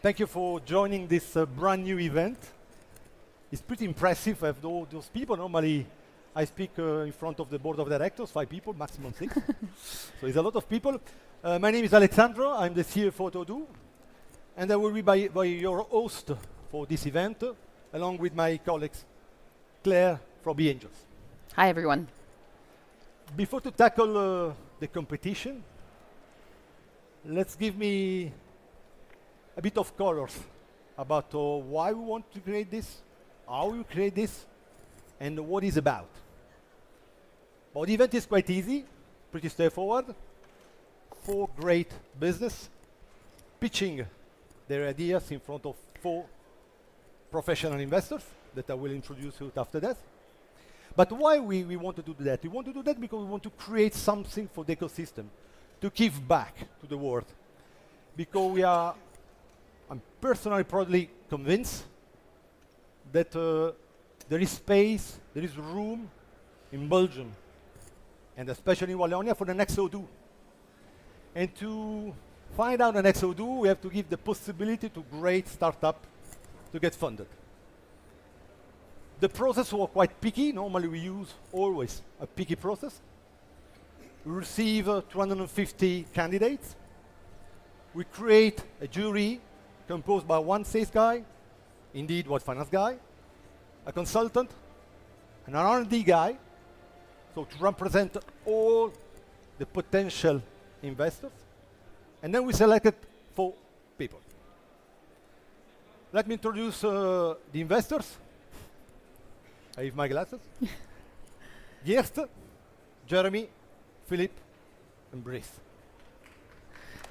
Thank you for joining this brand new event. It's pretty impressive. I have those people. Normally, I speak in front of the board of directors, 5 people, maximum 6. So it's a lot of people. My name is Alessandro. I'm the CFO at Odoo. And I will be by your host for this event, along with my colleagues, Claire from BeAngels. Hi, everyone. Before to tackle the competition, let's give me a bit of colors about why we want to create this, how we create this, and what it's about. Well, the event is quite easy, pretty straightforward. 4 great business pitching their ideas in front of 4 professional investors that I will introduce you after that. But why we want to do that? We want to do that because we want to create something for the ecosystem, to give back to the world. Because I'm personally proudly convinced that there is space, there is room in Belgium, and especially in Wallonia, for the next Odoo. And to find out the next Odoo, we have to give the possibility to great startup to get funded. The process was quite picky. Normally we use always a picky process. We receive 250 candidates. We create a jury composed by 1 sales guy, indeed one finance guy, a consultant, and an R&D guy, so to represent all the potential investors. And then we selected 4 people. Let me introduce the investors. I have my glasses. Geert, Jeremy, Philippe, and Brice.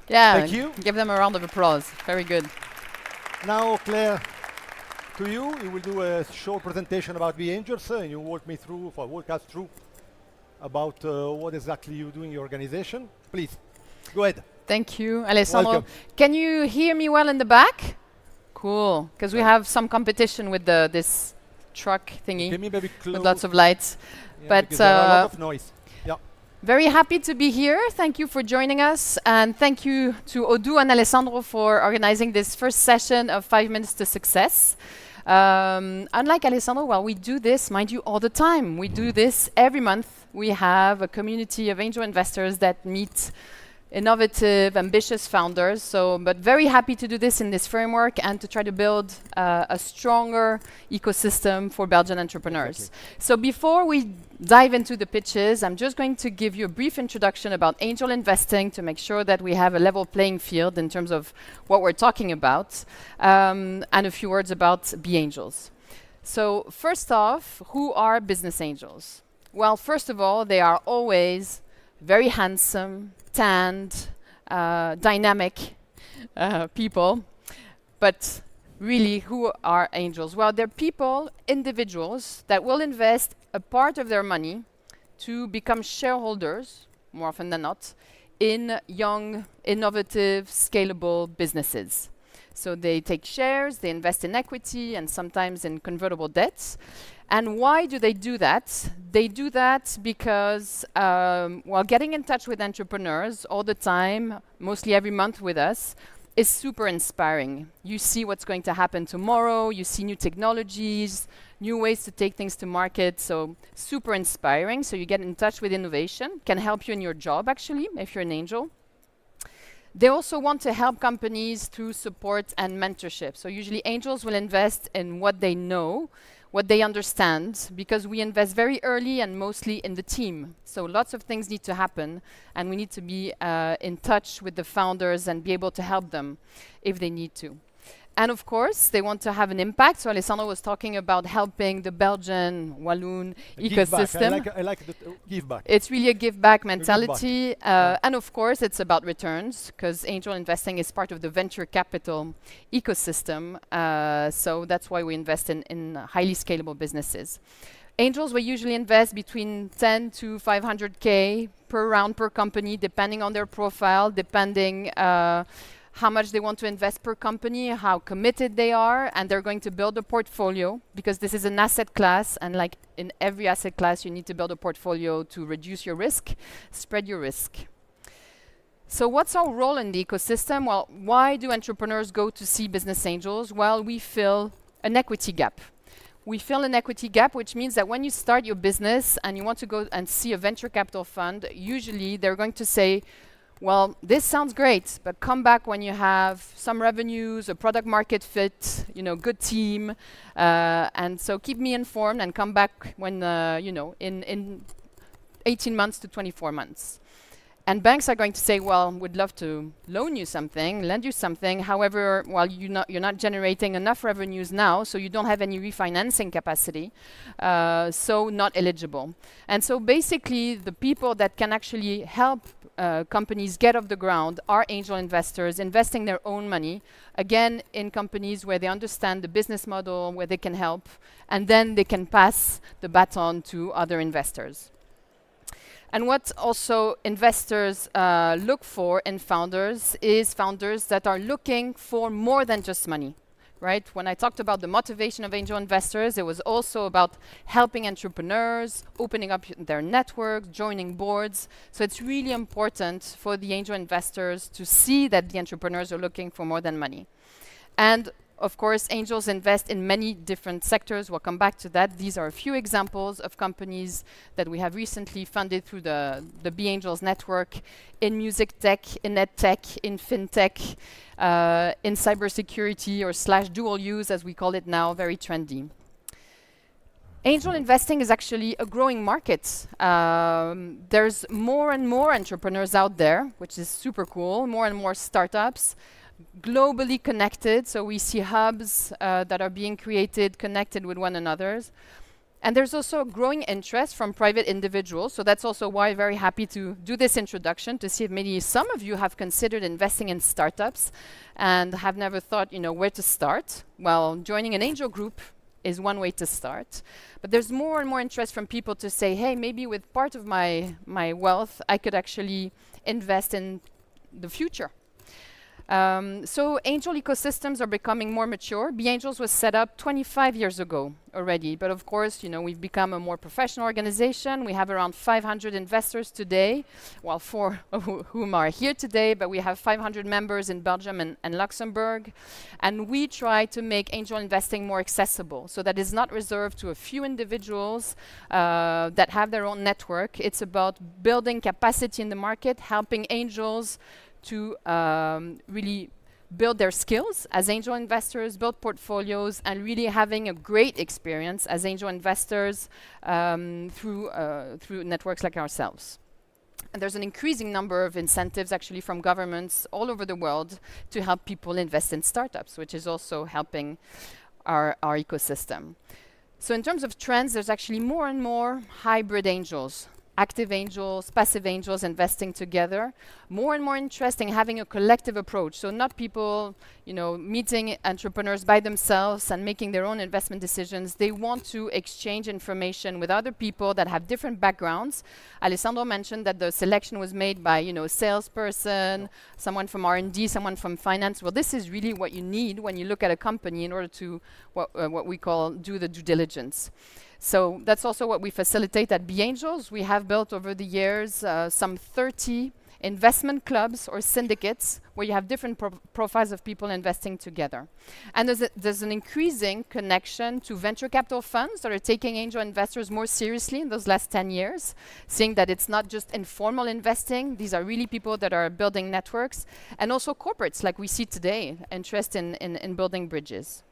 Yeah, Thank you. give them a round of applause. Very good. Now, Claire, to you, you will do a short presentation about BeAngels, and you walk us through about what exactly you do in your organization. Please, go ahead. Thank you, Alessandro. Welcome. Can you hear me well in the back? Cool, because we have some competition with this truck thingy Can you maybe close? with lots of lights. Yeah, But because there are a lot of noise. Yeah. very happy to be here. Thank you for joining us. And thank you to Odoo and Alessandro for organizing this first session of 5 Minutes to Success. Unlike Alessandro, well, we do this, mind you, all the time. We do this every month. We have a community of angel investors that meet innovative, ambitious founders. But very happy to do this in this framework and to try to build a stronger ecosystem for Belgian entrepreneurs. Exactly. So before we dive into the pitches, I'm just going to give you a brief introduction about angel investing to make sure that we have a level playing field in terms of what we're talking about, and a few words about BeAngels. So first off, who are business angels? Well, first of all, they are always very handsome, tanned, dynamic people. But really, who are angels? Well, they're people, individuals, that will invest a part of their money to become shareholders, more often than not, in young, innovative, scalable businesses. So they take shares, they invest in equity, and sometimes in convertible debts. And why do they do that? They do that because while getting in touch with entrepreneurs all the time, mostly every month with us, is super inspiring. You see what's going to happen tomorrow, you see new technologies, new ways to take things to market, so super inspiring. So you get in touch with innovation, can help you in your job actually, if you're an angel. They also want to help companies through support and mentorship. So usually angels will invest in what they know, what they understand, because we invest very early and mostly in the team. So lots of things need to happen, and we need to be in touch with the founders and be able to help them if they need to. And of course, they want to have an impact. So Alessandro was talking about helping the Belgian Walloon ecosystem. I like the give back. It's really a give back mentality. And of course, it's about returns, because angel investing is part of the venture capital ecosystem. So that's why we invest in highly scalable businesses. Angels will usually invest between 10 to 500K per round per company, depending on their profile, depending how much they want to invest per company, how committed they are, and they're going to build a portfolio, because this is an asset class, and like in every asset class, you need to build a portfolio to reduce your risk, spread your risk. So what's our role in the ecosystem? Well, why do entrepreneurs go to see business angels? Well, we fill an equity gap. We fill an equity gap, which means that when you start your business and you want to go and see a venture capital fund, usually they're going to say, well, this sounds great, but come back when you have some revenues, a product market fit, good team, and so keep me informed and come back when, in 18 months to 24 months. And banks are going to say, well, we'd love to loan you something, lend you something. However, well, you're not generating enough revenues now, so you don't have any refinancing capacity, so not eligible. And so basically, the people that can actually help companies get off the ground are angel investors investing their own money, again, in companies where they understand the business model, where they can help, and then they can pass the baton to other investors. And what also investors look for in founders is founders that are looking for more than just money, right? When I talked about the motivation of angel investors, it was also about helping entrepreneurs, opening up their networks, joining boards. So it's really important for the angel investors to see that the entrepreneurs are looking for more than money. And of course, angels invest in many different sectors. We'll come back to that. These are a few examples of companies that we have recently funded through the BeAngels network in music tech, in ed tech, in fintech, in cybersecurity or / dual use, as we call it now, very trendy. Angel investing is actually a growing market. There's more and more entrepreneurs out there, which is super cool, more and more startups, globally connected, so we see hubs that are being created, connected with one another. And there's also a growing interest from private individuals, so that's also why I'm very happy to do this introduction to see if maybe some of you have considered investing in startups and have never thought, where to start. Well, joining an angel group is one way to start. But there's more and more interest from people to say, hey, maybe with part of my wealth, I could actually invest in the future. So angel ecosystems are becoming more mature. BeAngels was set up 25 years ago already, but of course, we've become a more professional organization. We have around 500 investors today, well, 4 of whom are here today, but we have 500 members in Belgium and Luxembourg. And we try to make angel investing more accessible, so that is not reserved to a few individuals that have their own network. It's about building capacity in the market, helping angels to really build their skills as angel investors, build portfolios, and really having a great experience as angel investors through networks like ourselves. And there's an increasing number of incentives actually from governments all over the world to help people invest in startups, which is also helping our ecosystem. So in terms of trends, there's actually more and more hybrid angels. Active angels, passive angels investing together. More and more interesting having a collective approach. So not people, meeting entrepreneurs by themselves and making their own investment decisions. They want to exchange information with other people that have different backgrounds. Alessandro mentioned that the selection was made by, a salesperson, someone from R&D, someone from finance. Well, this is really what you need when you look at a company in order to what we call do the due diligence. So that's also what we facilitate at BeAngels. We have built over the years some 30 investment clubs or syndicates where you have different profiles of people investing together. And there's an increasing connection to venture capital funds that are taking angel investors more seriously in those last 10 years, seeing that it's not just informal investing. These are really people that are building networks, and also corporates like we see today, interest in building bridges.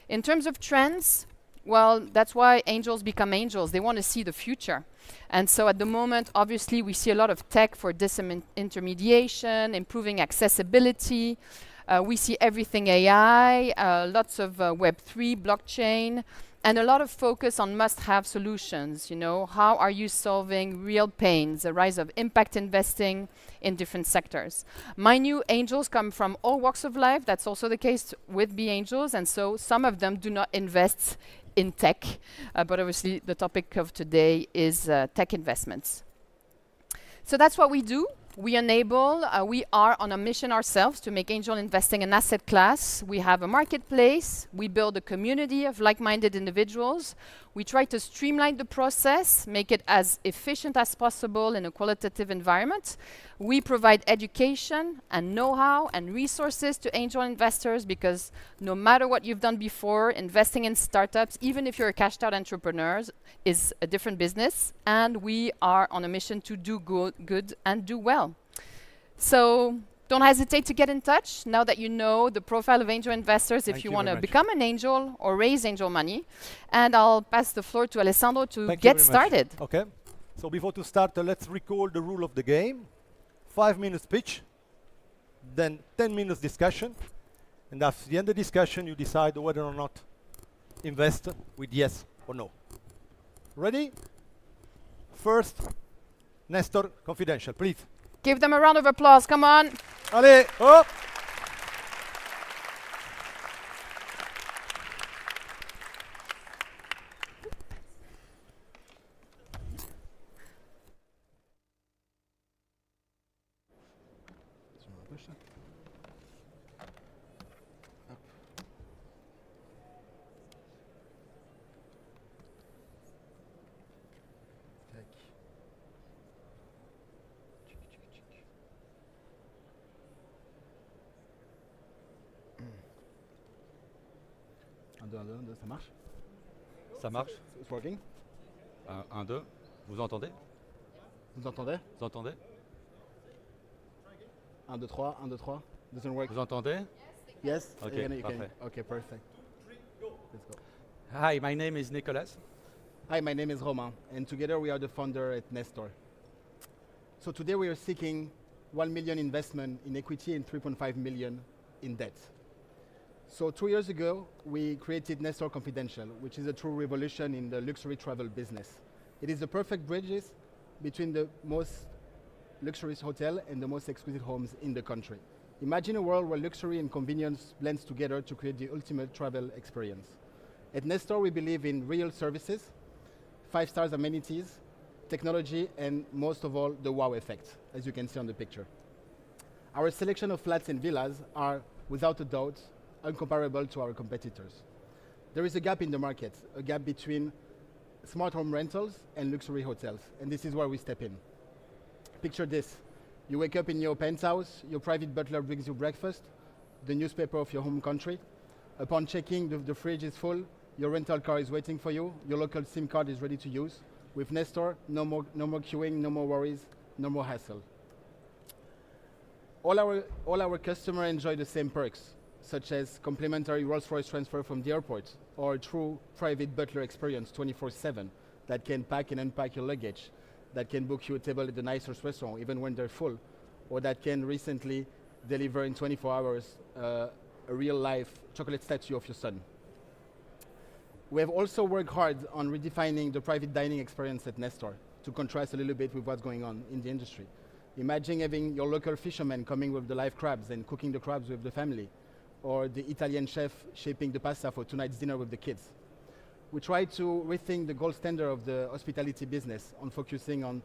In terms of trends, well, that's why angels become angels. They want to see the future. And so at the moment, obviously, we see a lot of tech for disintermediation, improving accessibility. We see everything AI, lots of Web3, blockchain, and a lot of focus on must-have solutions. How are you solving real pains, the rise of impact investing in different sectors. My new angels come from all walks of life. That's also the case with BeAngels. And so some of them do not invest in tech, but obviously the topic of today is tech investments. So that's what we do. We enable, we are on a mission ourselves to make angel investing an asset class. We have a marketplace. We build a community of like-minded individuals. We try to streamline the process, make it as efficient as possible in a qualitative environment. We provide education and know-how and resources to angel investors because no matter what you've done before, investing in startups, even if you're a cashed-out entrepreneur, is a different business, and we are on a mission to do good and do well. So don't hesitate to get in touch now that you know the profile of angel investors if you want to become an angel or raise angel money. And I'll pass the floor to Alessandro to get started. Okay. So before to start, let's recall the rule of the game. 5 minutes pitch, then 10 minutes discussion. And after the end of the discussion, you decide whether or not invest with yes or no. Ready? First, Nestor Confidential, please. Give them a round of applause, come on. Allez, hop! Ça marche? Ça marche? It's working? 1, 2. Vous entendez? Vous entendez? Vous entendez? 1, 2, 3, 1, 2, 3. Doesn't work? Vous entendez? Yes? Okay, You can- parfait. Okay, perfect. Let's go. Hi, my name is Nicolas. Hi, my name is Romain, and together we are the founder at Nestor. So today we are seeking 1 million investment in equity and 3.5 million in debt. So 2 years ago, we created Nestor Confidential, which is a true revolution in the luxury travel business. It is the perfect bridges between the most luxurious hotel and the most exquisite homes in the country. Imagine a world where luxury and convenience blends together to create the ultimate travel experience. At Nestor, we believe in real services, 5-star amenities, technology, and most of all, the wow effect, as you can see on the picture. Our selection of flats and villas are, without a doubt, incomparable to our competitors. There is a gap in the market, a gap between smart home rentals and luxury hotels, and this is where we step in. Picture this. You wake up in your penthouse, your private butler brings you breakfast, the newspaper of your home country. Upon checking, the fridge is full, your rental car is waiting for you, your local SIM card is ready to use. With Nestor, no more queuing, no more worries, no more hassle. All our customers enjoy the same perks, such as complimentary Rolls-Royce transfer from the airport, or a true private butler experience 24/7 that can pack and unpack your luggage, that can book you a table at the nicest restaurant even when they're full, or that can recently deliver in 24 hours a real-life chocolate statue of your son. We have also worked hard on redefining the private dining experience at Nestor to contrast a little bit with what's going on in the industry. Imagine having your local fisherman coming with the live crabs and cooking the crabs with the family, or the Italian chef shaping the pasta for tonight's dinner with the kids. We try to rethink the gold standard of the hospitality business on focusing on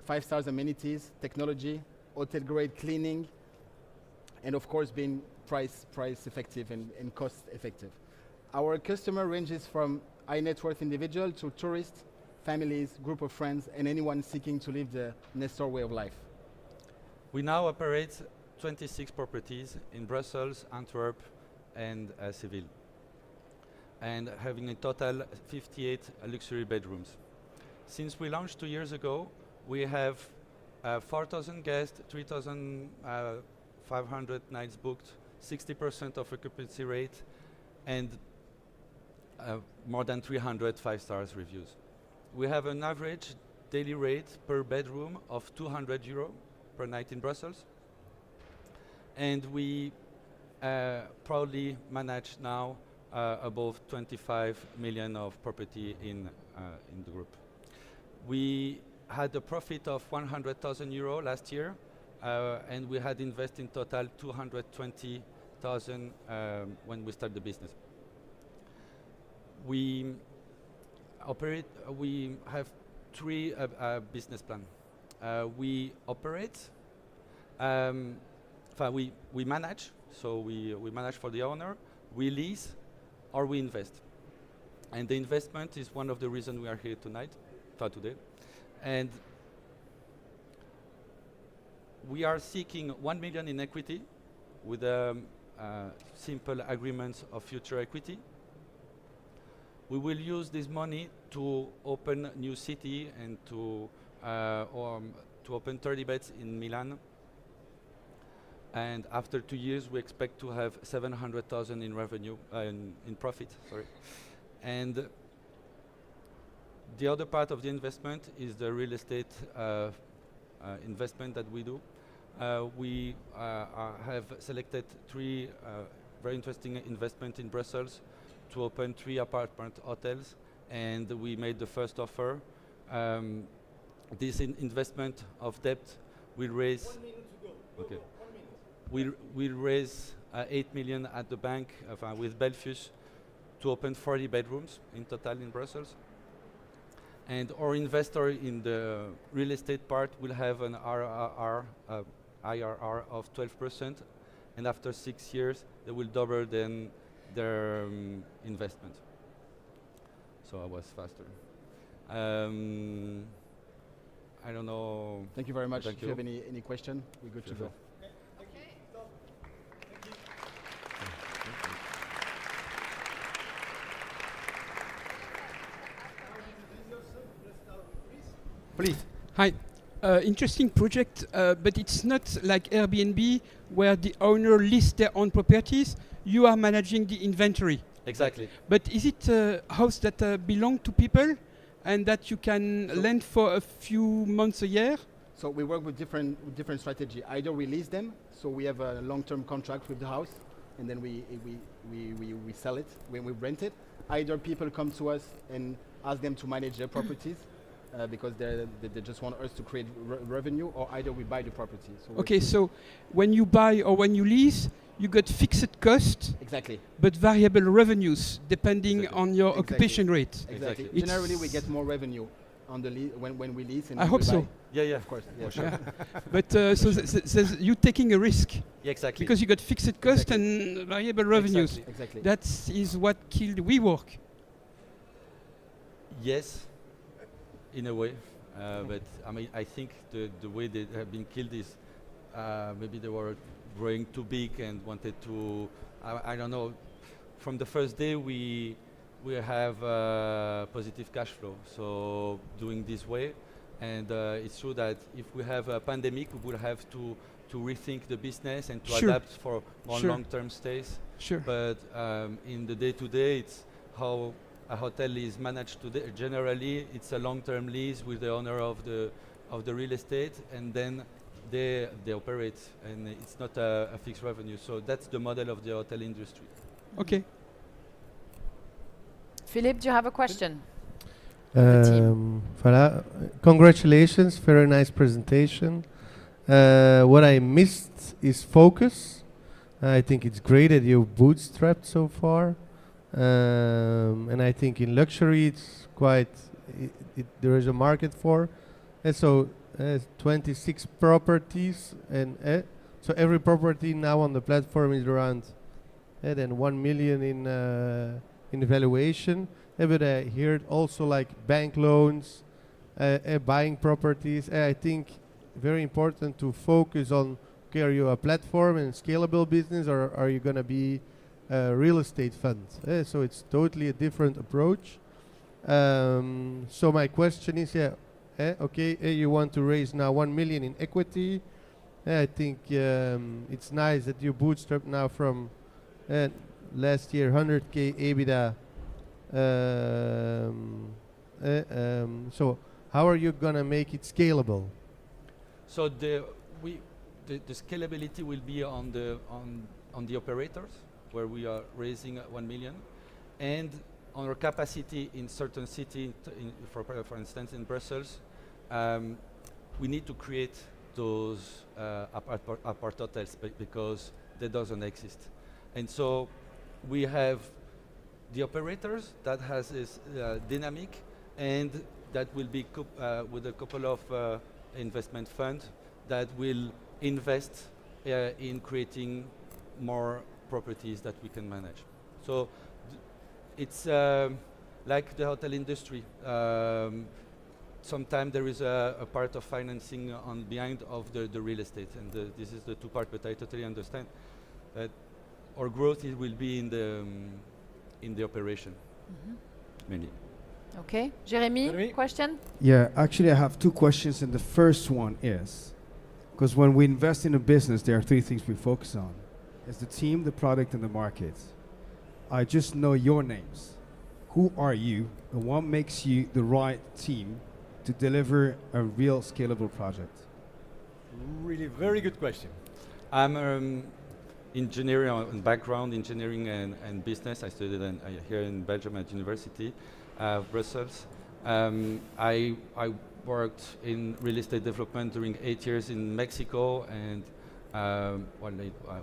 5-star amenities, technology, hotel-grade cleaning, and of course being price effective and cost effective. Our customer ranges from high net worth individual to tourists, families, group of friends, and anyone seeking to live the Nestor way of life. We now operate 26 properties in Brussels, Antwerp, and Seville, and having in total 58 luxury bedrooms. Since we launched 2 years ago, we have 4,000 guests, 3,500 nights booked, 60% of occupancy rate, and more than 300 5-star reviews. We have an average daily rate per bedroom of 200 euro per night in Brussels. And we proudly manage now above 25 million of property in the group. We had a profit of 100,000 euro last year, and we had invested in total 220,000 when we started the business. We have 3 business plans. We operate, we manage, so we manage for the owner, we lease, or we invest. And the investment is one of the reasons we are here today. And We are seeking 1 million in equity with simple agreements of future equity. We will use this money to open new city and to open 30 beds in Milan. And after 2 years, we expect to have 700,000 in revenue, in profit, sorry. And the other part of the investment is the real estate investment that we do. We have selected 3 very interesting investments in Brussels to open 3 apartment hotels, and we made the first offer. This investment of debt will raise. 1 minute to go. Okay. 1 minute. We'll raise 8 million at the bank with Belfius to open 40 bedrooms in total in Brussels. And our investor in the real estate part will have an IRR of 12%, and after 6 years, they will double then their investment. So I was faster. I don't know. Thank you very much. Thank If you have any question, we're good to Sure. go. Please. Hi. Interesting project, but it's not like Airbnb where the owner lists their own properties. You are managing the inventory. Exactly. But is it a house that belong to people and that you can lend for a few months a year? So we work with different strategy. Either we lease them, so we have a long-term contract with the house, and then we sell it when we rent it. Either people come to us and ask them to manage their properties because they just want us to create revenue, or either we buy the property. So Okay, so when you buy or when you lease, you got fixed cost, exactly. but variable revenues depending Exactly. on your Exactly. occupation rate. Exactly. Exactly. Generally, we It's- get more revenue on the when we lease. And I when hope we so. buy. Yeah, Of course. Yeah. Yeah. But so you taking a risk Yeah, exactly. because you got fixed cost Exactly. and variable revenues. Exactly. Exactly. That is what killed WeWork. Yes, in a way, but I mean, I think the way they have been killed is maybe they were growing too big and wanted to. I don't know. From the first day, we have positive cash flow. So doing this way, and it's true that if we have a pandemic, we will have to rethink the business and to Sure. adapt for more Sure. long-term stays. Sure. But in the day-to-day, it's how a hotel is managed today. Generally, it's a long-term lease with the owner of the real estate, and then they operate, and it's not a fixed revenue. So that's the model of the hotel industry. Okay. Philippe, do you have a question? The team. Voilà. Congratulations, very nice presentation. What I missed is focus. I think it's great that you bootstrapped so far, and I think in luxury it's quite. There is a market for, and so 26 properties, and so every property now on the platform is around, then 1 million in valuation. But I heard also like bank loans, buying properties. I think very important to focus on, okay, are you a platform and scalable business, or are you going to be a real estate fund? So it's totally a different approach. So my question is, okay, you want to raise now 1 million in equity. I think it's nice that you bootstrap now from last year 100K EBITDA. So how are you gonna make it scalable? So the scalability will be on the operators, where we are raising 1 million, and on our capacity in certain city, for instance in Brussels, we need to create those apart hotels because they doesn't exist, and so we have the operators that has this dynamic, and that will be with a couple of investment funds that will invest in creating more properties that we can manage. So it's like the hotel industry. sometimes there is a part of financing on behind of the real estate, and this is the two part. But I totally understand that our growth will be in the operation mainly. Okay, Jeremy, Jeremy? question? Yeah, actually, I have two questions, and the first one is, because when we invest in a business, there are three things we focus on. It's the team, the product, and the market. I just know your names. Who are you, and what makes you the right team to deliver a real scalable project? Really very good question. I'm engineering on background, engineering and business. I studied here in Belgium at University of Brussels. I worked in real estate development during 8 years in Mexico, and I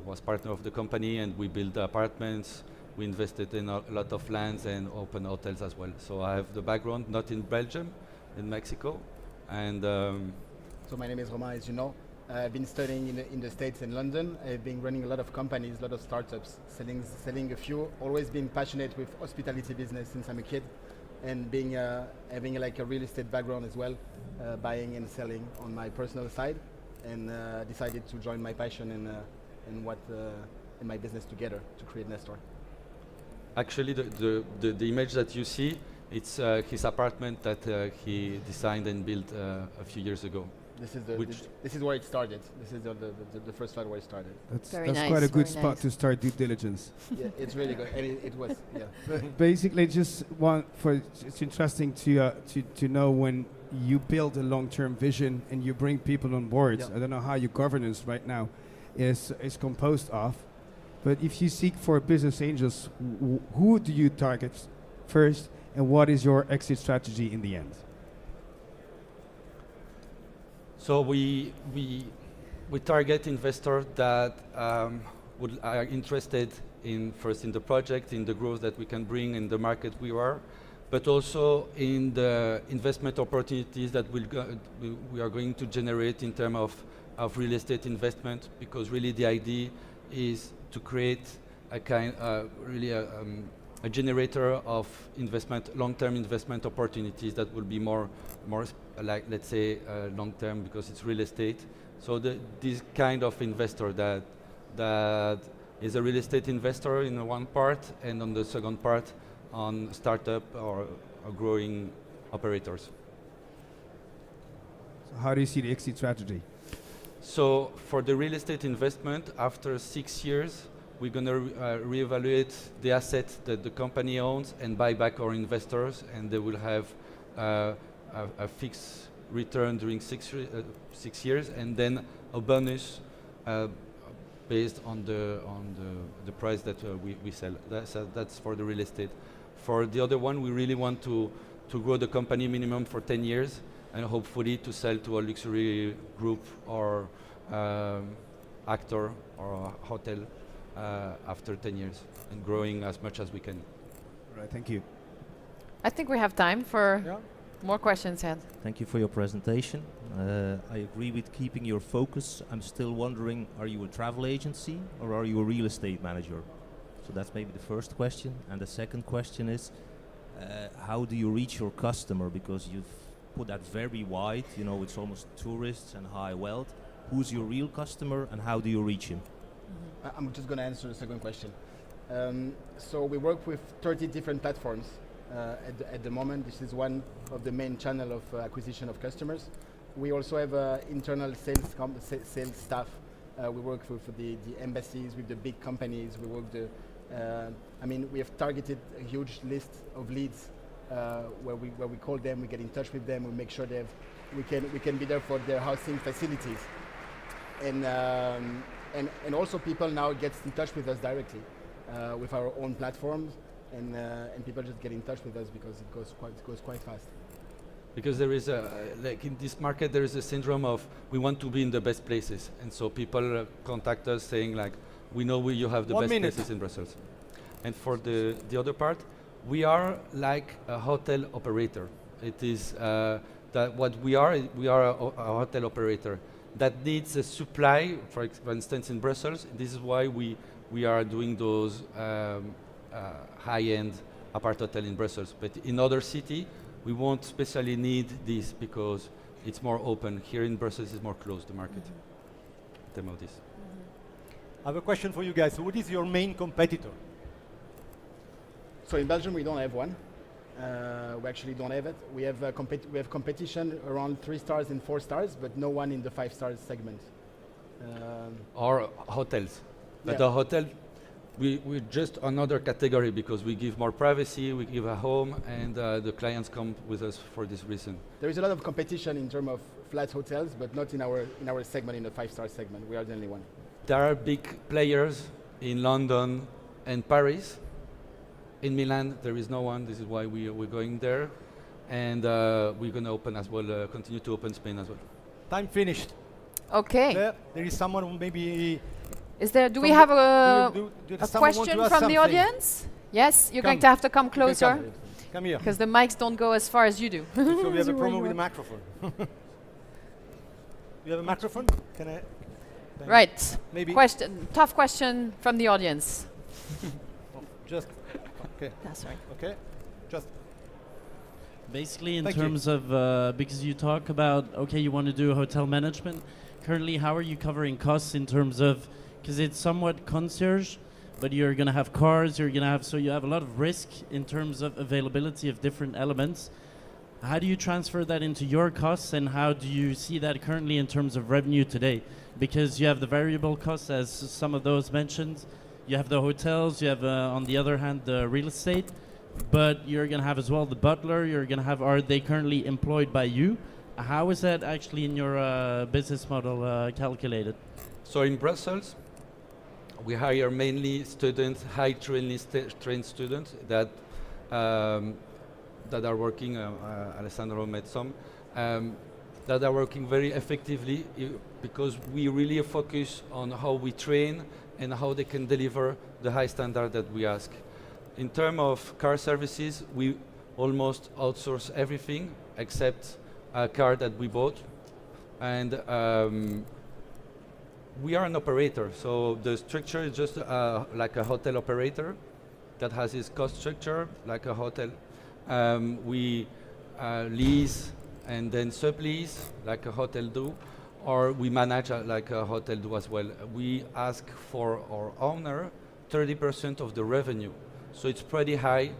was partner of the company, and we built apartments. We invested in a lot of lands and open hotels as well. So I have the background, not in Belgium, in Mexico, and So my name is Romain, as you know. I've been studying in the States and London. I've been running a lot of companies, a lot of startups, selling a few. Always been passionate with hospitality business since I'm a kid, and being having like a real estate background as well, buying and selling on my personal side, and decided to join my passion and my business together to create Nestor. actually the image that you see, it's his apartment that he designed and built a few years ago. This is where it started. This is the first slide where it started. That's Very nice, quite a good very spot nice. to start due diligence. Yeah, it's really good, and it was Basically, just it's interesting to know when you build a long-term vision and you bring people on board. Yeah. I don't know how your governance right now is composed of, but if you seek for business angels, who do you target first, and what is your exit strategy in the end? So we target investors that are interested in first in the project, in the growth that we can bring in the market we are, but also in the investment opportunities that we are going to generate in terms of real estate investment, because really the idea is to create a kind really a generator of investment, long-term investment opportunities that will be more like, let's say, long-term, because it's real estate. So this kind of investor that is a real estate investor in one part, and on the second part on startup or growing operators. So how do you see the exit strategy? So for the real estate investment, after 6 years, we're going to reevaluate the assets that the company owns and buy back our investors, and they will have a fixed return during 6 years, and then a bonus based on the price that we sell. That's for the real estate. For the other one, we really want to grow the company minimum for 10 years, and hopefully to sell to a luxury group or actor or a hotel after 10 years, and growing as much as we can. All right, thank you. I think we have time for Yeah. more questions, Ed. Thank you for your presentation. I agree with keeping your focus. I'm still wondering, are you a travel agency or are you a real estate manager? So that's maybe the first question. And the second question is, how do you reach your customer? Because you've put that very wide, you know, it's almost tourists and high wealth. Who's your real customer and how do you reach him? I'm just going to answer the second question. So we work with 30 different platforms at the moment. This is one of the main channel of acquisition of customers. We also have internal sales staff. We work with the embassies, with the big companies. We work we have targeted a huge list of leads where we call them, we get in touch with them, we make sure we can be there for their housing facilities. And also people now get in touch with us directly with our own platforms, and people just get in touch with us because it goes quite fast. Because there is like in this market, there is a syndrome of we want to be in the best places, and so people contact us saying like, we know you have the best places in Brussels. And for the other part, we are like a hotel operator. It is that what we are a hotel operator that needs a supply. For instance, in Brussels, this is why we are doing those high-end apart hotel in Brussels. But in other city, We won't especially need this because it's more open. Here in Brussels, it's more closed, the market. In terms of this. I have a question for you guys. What is your main competitor? So in Belgium, we don't have one. We actually don't have it. We have competition around 3 stars and 4 stars, but no one in the 5 stars segment. Or hotels. But Yeah. the hotel, we're just another category because we give more privacy, we give a home, and the clients come with us for this reason. There is a lot of competition in terms of flat hotels, but not in our segment, in the 5-star segment. We are the only one. There are big players in London and Paris. In Milan, there is no one. This is why we're going there. And we're going to open as well, continue to open Spain as well. Time finished. Okay. There is someone who maybe... Do we have a does someone want question to ask from the something? audience? Yes, you're going Come. to have to come You can closer Come here. because the mics don't go as far as you do. So we have a So where promo you with a are. microphone. You have a microphone? Can I? Right. Maybe. Tough question from the audience. Just. Okay. Sorry. Okay. Just. Basically, in Thank you. terms of, because you talk about, okay, you want to do hotel management. Currently, how are you covering costs in terms of, because it's somewhat concierge, but you're going to have cars, you're going to have, so you have a lot of risk in terms of availability of different elements. How do you transfer that into your costs, and how do you see that currently in terms of revenue today? Because you have the variable costs, as some of those mentioned, you have the hotels, you have, on the other hand, the real estate, but you're going to have as well the butler, you're going to have, are they currently employed by you? How is that actually in your business model calculated? So in Brussels, we hire mainly students, high trained students that that are working. Alessandro met some that are working very effectively because we really focus on how we train and how they can deliver the high standard that we ask. In terms of car services, we almost outsource everything except a car that we bought, and we are an operator, so the structure is just like a hotel operator that has its cost structure like a hotel. We lease and then sublease like a hotel do, or we manage like a hotel do as well. We ask for our owner 30% of the revenue, so it's pretty high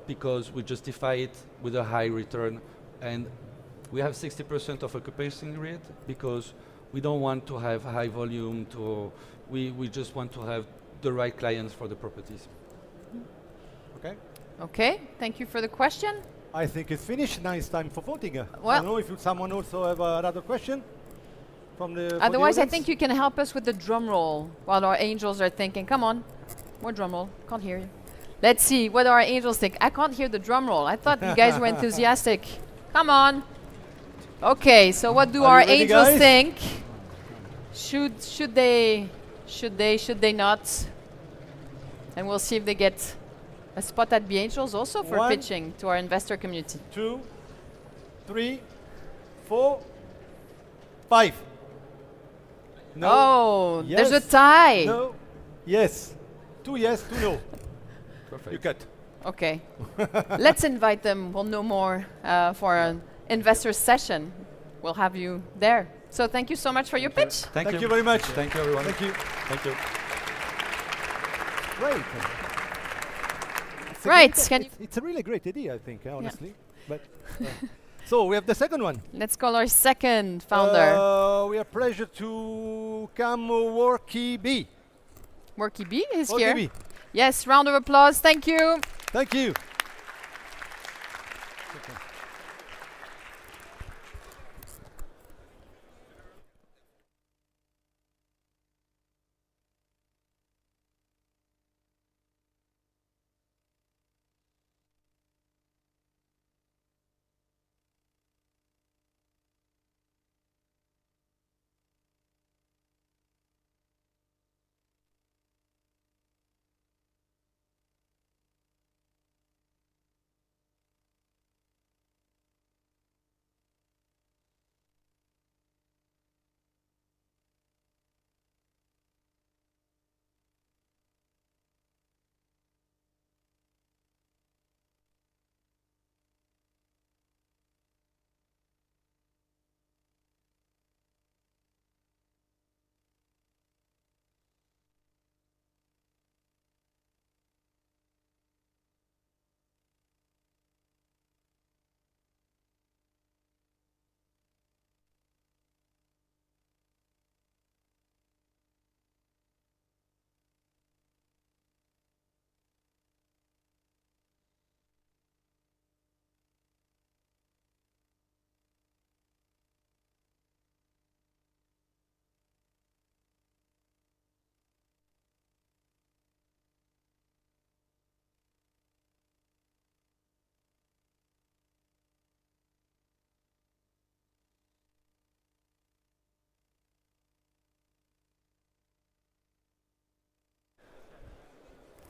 because we justify it with a high return, and we have 60% of occupancy rate because we don't want to have high volume. We just want to have the right clients for the properties. Okay. Okay, thank you for the question. I think it's finished. Now it's time for voting. I Well- don't know if someone also have another question from the. Otherwise, I audience? think you can help us with the drum roll while our angels are thinking. Come on, more drum roll. Can't hear you. Let's see what our angels think. I can't hear the drum roll. I thought you guys were enthusiastic. Come on. Okay, so what do Are our you ready, angels guys? think? Should they not? And we'll see if they get a spot at BeAngels also for One. pitching to our investor community. 2, 3, 4, 5. No. Oh, Yes. there's a tie. No. Yes. 2 yes, 2 no. Perfect. You cut. Okay. Let's invite them. We'll know more for an investor session. We'll have you there. So thank you so much for your pitch. Thank you very much. Thank you, everyone. Thank you. Thank you. Great. It's a Right, great- can it's a really great idea, I think, honestly. But so we have the second one. Let's call our second founder, We have pleasure to come Worky B. Worky B is Worky here. B. Yes, round of applause. Thank you. Thank you.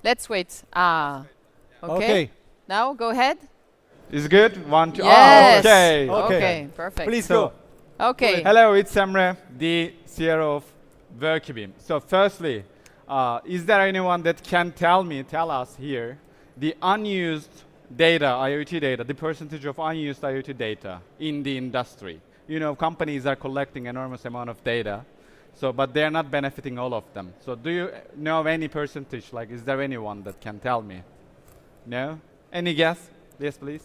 Let's wait. Ah, okay. Okay. Now go ahead. Is good? One, two. Yes. Okay. Okay. Okay, perfect. Please So- go. Okay. Hello, it's Emre, the CRO of Workbeam. So firstly, is there anyone that can tell us here, the unused data, IoT data, the percentage of unused IoT data in the industry? You know, companies are collecting enormous amount of data, so but they're not benefiting all of them. So do you know any percentage? Like, is there anyone that can tell me? No? Any guess? Yes, please.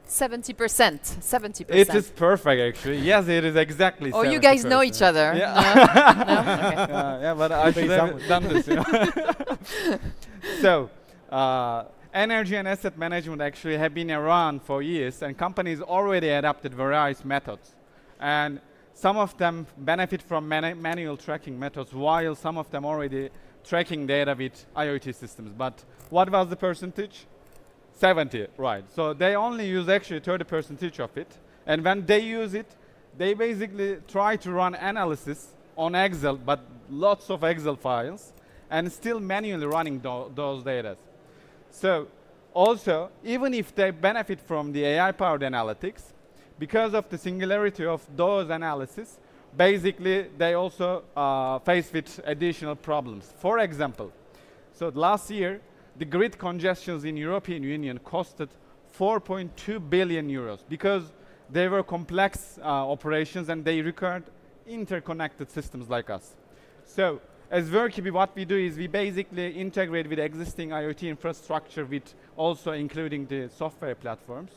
70%. 70%. It is perfect, actually. Yes, it is exactly. Oh, you guys know each 70%. other. Yeah. No? Okay. Yeah, but I should have done this. You know? So, energy and asset management actually have been around for years, and companies already adapted various methods. And some of them benefit from manual tracking methods, while some of them already tracking data with IoT systems. But what was the percentage? 70, right. So they only use actually 30% of it. And when they use it, they basically try to run analysis on Excel, but lots of Excel files, and still manually running those data. So also, even if they benefit from the AI-powered analytics, because of the singularity of those analysis, basically they also face with additional problems. For example, so last year, the grid congestions in European Union costed 4.2 billion euros because they were complex operations and they required interconnected systems like us. So as Workbeam, what we do is we basically integrate with existing IoT infrastructure with also including the software platforms.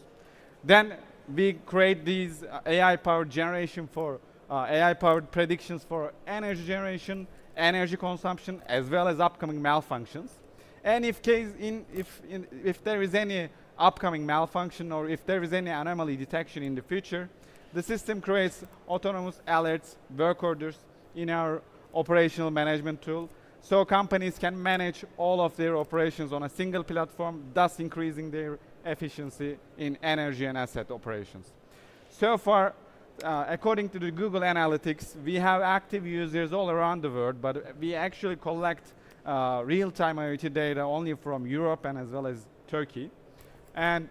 Then we create these AI-powered generation for AI-powered predictions for energy generation, energy consumption, as well as upcoming malfunctions. And if there is any upcoming malfunction or if there is any anomaly detection in the future, the system creates autonomous alerts, work orders in our operational management tool, so companies can manage all of their operations on a single platform, thus increasing their efficiency in energy and asset operations. So far, according to the Google Analytics, we have active users all around the world, but we actually collect real-time IoT data only from Europe and as well as Turkey. And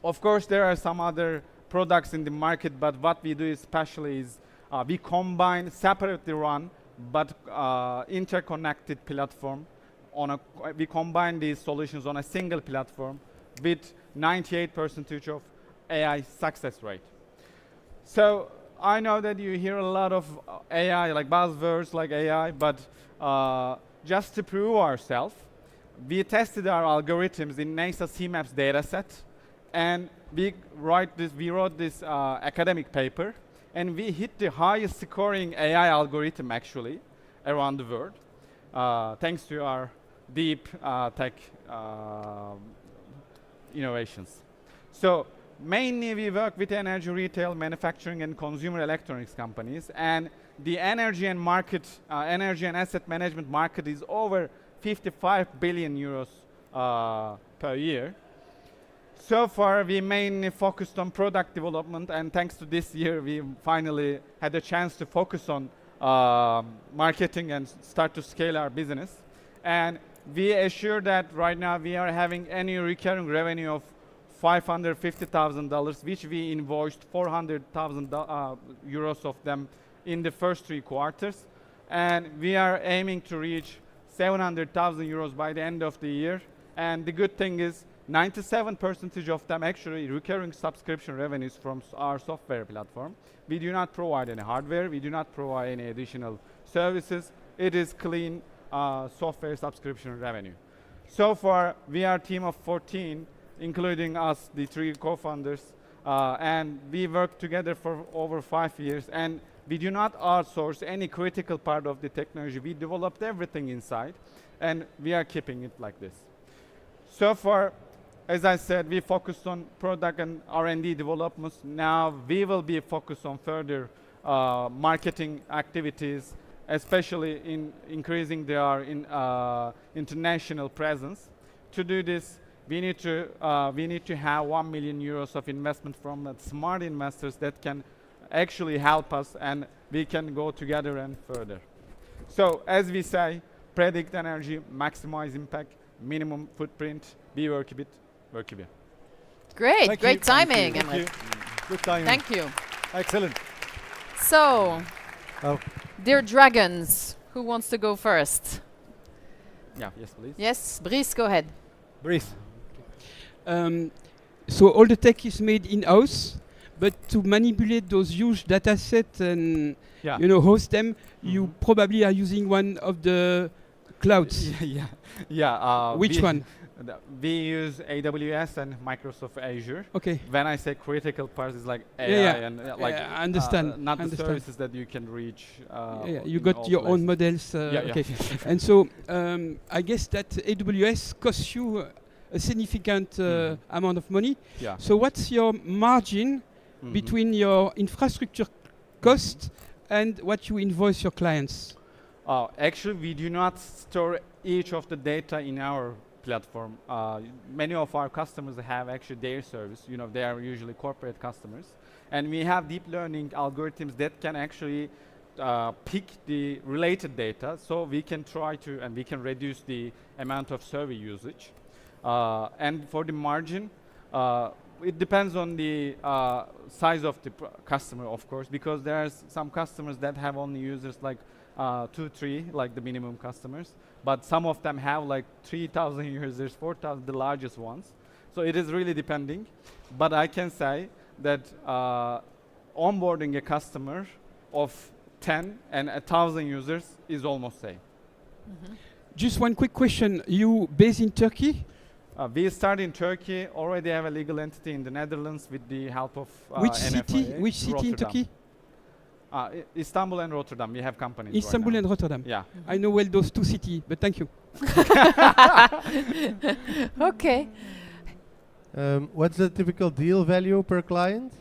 of course, there are some other products in the market, but what we do especially is we combine separately run but interconnected platform. We combine these solutions on a single platform with 98% of AI success rate. So I know that you hear a lot of AI, like buzzwords like AI, but just to prove ourselves, we tested our algorithms in NASA CMAPS dataset, and we wrote this academic paper, and we hit the highest scoring AI algorithm actually around the world, thanks to our deep tech innovations. So mainly we work with energy retail, manufacturing, and consumer electronics companies, and the energy and asset management market is over 55 billion euros per year. So far, we mainly focused on product development, and thanks to this year, we finally had a chance to focus on marketing and start to scale our business. And we assure that right now we are having annual recurring revenue of $550,000, which we invoiced 400,000 euros of them in the first 3 quarters. And we are aiming to reach 700,000 euros by the end of the year. And the good thing is 97% of them actually recurring subscription revenues from our software platform. We do not provide any hardware. We do not provide any additional services. It is clean software subscription revenue. So far, we are a team of 14, including us, the 3 co-founders, and we work together for over 5 years. And we do not outsource any critical part of the technology. We developed everything inside, and we are keeping it like this. So far, as I said, we focused on product and R&D developments. Now we will be focused on further marketing activities, especially in increasing their international presence. To do this, we need to have 1 million euros of investment from smart investors that can actually help us, and we can go together and further. So as we say, predict energy, maximize impact, minimum footprint, be work a bit, work a bit. Great, Thank great you. Thank timing. you. Thank you. Good timing. Thank you. Excellent. So, Oh, dear dragons, who wants to go first? Yeah, yes, please. Yes, Brice, go ahead. Brice. So all the tech is made in-house, but to manipulate those huge data sets and Yeah. host them, you probably are using one of the clouds. Yeah. Which one? We use AWS and Microsoft Azure. Okay. When I say critical parts, it's like AI Yeah. and I understand. not the Understand. services that you can reach. You in got all your own places. models. Yeah. Okay. And so I guess that AWS costs you a significant amount of money. Yeah. So what's your margin Mhm. between your infrastructure cost and what you invoice your clients? Actually, we do not store each of the data in our platform. Many of our customers have actually their service. They are usually corporate customers, and we have deep learning algorithms that can actually pick the related data, so we can try to and we can reduce the amount of server usage. And for the margin, it depends on the size of the customer, of course, because there's some customers that have only users like 2, 3, like the minimum customers, but some of them have like 3,000 users, 4,000, the largest ones. So it is really depending, but I can say that onboarding a customer of 10 and 1,000 users is almost same. Just one quick question. You based in Turkey? We started in Turkey, already have a legal entity in the Netherlands with the help of Which NFIA, city? Which city in Rotterdam. Turkey? Istanbul and Rotterdam. We have companies. Istanbul right and Rotterdam. Yeah. I know well those two cities, but thank you. Okay. What's the typical deal value per client?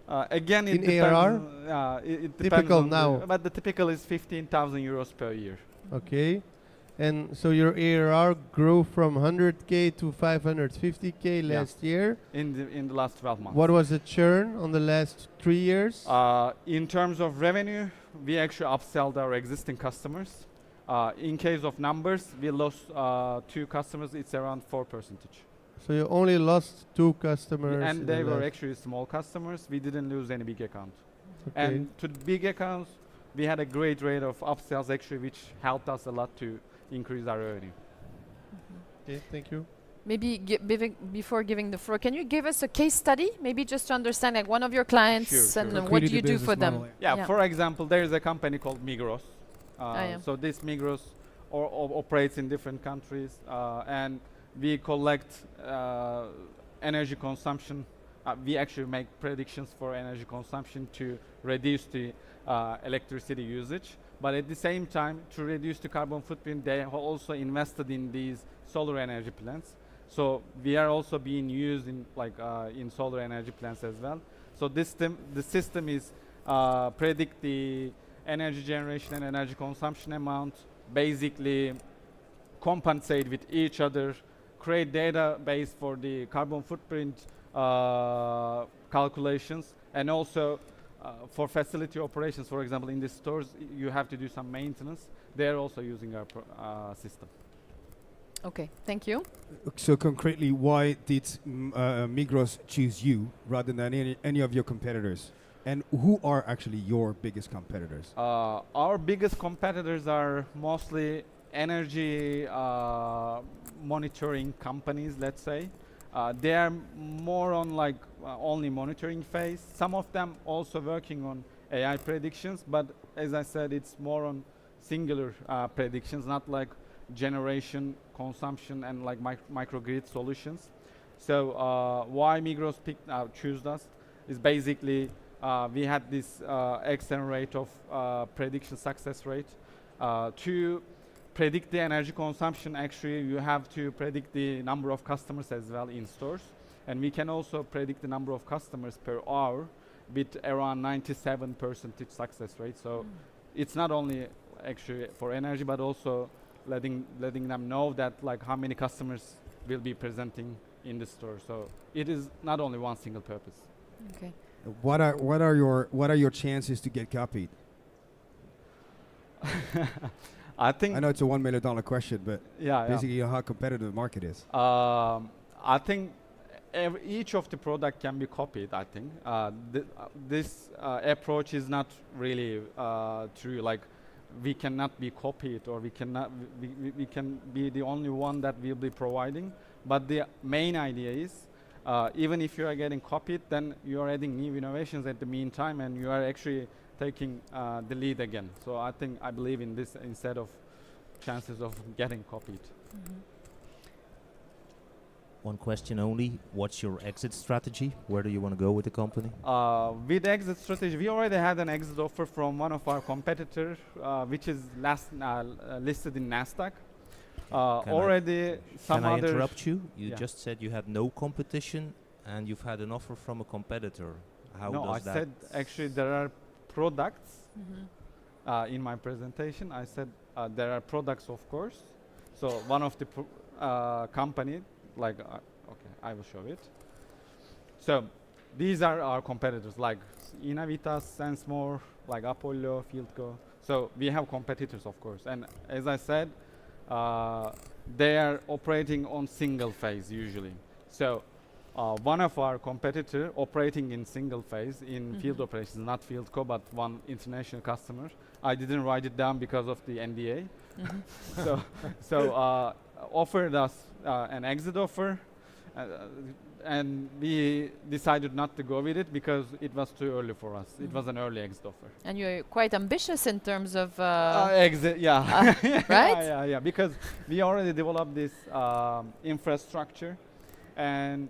Again, it In depends. ARR? It depends Typical on now. but the typical is 15,000 euros per year. Okay. And so your ARR grew from 100K to 550K Yeah. last year. In the last 12 months. What was the churn on the last 3 years? In terms of revenue, we actually upselled our existing customers. In case of numbers, we lost 2 customers. It's around 4%. So you only lost 2 customers. And in they the were last- actually small customers. We didn't lose any big account. Okay. And to the big accounts, we had a great rate of upsells actually, which helped us a lot to increase our revenue. Okay, thank you. Maybe before giving the floor, can you give us a case study? Maybe just to understand like one of your clients Sure, and sure. what Really do you the do business for them? model, Yeah, for example, there is a company called Migros. yeah. So this Migros operates in different countries, and we collect energy consumption. We actually make predictions for energy consumption to reduce the electricity usage. But at the same time, to reduce the carbon footprint, they have also invested in these solar energy plants. So we are also being used in in solar energy plants as well. So the system is predict the energy generation and energy consumption amount, basically compensate with each other, create database for the carbon footprint calculations, and also for facility operations. For example, in the stores, you have to do some maintenance. They're also using our system. Okay, thank you. So concretely, why did Migros choose you rather than any of your competitors? And who are actually your biggest competitors? Our biggest competitors are mostly energy monitoring companies, let's say. They are more on only monitoring phase. Some of them also working on AI predictions, but as I said, it's more on singular predictions, not like generation, consumption, and like microgrid solutions. So why Migros choose us is basically we had this excellent rate of prediction success rate. To predict the energy consumption, actually you have to predict the number of customers as well in stores, and we can also predict the number of customers per hour with around 97% success rate. So it's not only actually for energy, but also letting them know that how many customers will be presenting in the store. So it is not only one single purpose. Okay. What are your chances to get copied? I think I know it's a $1 million question, but yeah, basically you know how competitive the market is. I think each of the product can be copied. I think this approach is not really true. Like we cannot be copied, or we cannot we can be the only one that will be providing. But the main idea is, even if you are getting copied, then you are adding new innovations at the meantime, and you are actually taking the lead again. So I believe in this instead of chances of getting copied. One question only. What's your exit strategy? Where do you want to go with the company? With exit strategy, we already had an exit offer from one of our competitors, which is listed in Nasdaq. Already some Can I other. interrupt you? You Yeah. just said you had no competition and you've had an offer from a competitor. How No, does I that? said actually there are products in my presentation. I said there are products, of course. So one of the company, like okay, I will show it. So these are our competitors, like Inavitas, SenseMore, like Apollo, Fieldco. So we have competitors, of course. And as I said, they are operating on single phase usually. So one of our competitor operating in single phase in field operations, not Fieldco, but one international customer. I didn't write it down because of the NDA. So offered us an exit offer, and we decided not to go with it because it was too early for us. It was an early exit offer. And you're quite ambitious in terms of Exit, yeah. right? Yeah, because we already developed this infrastructure, and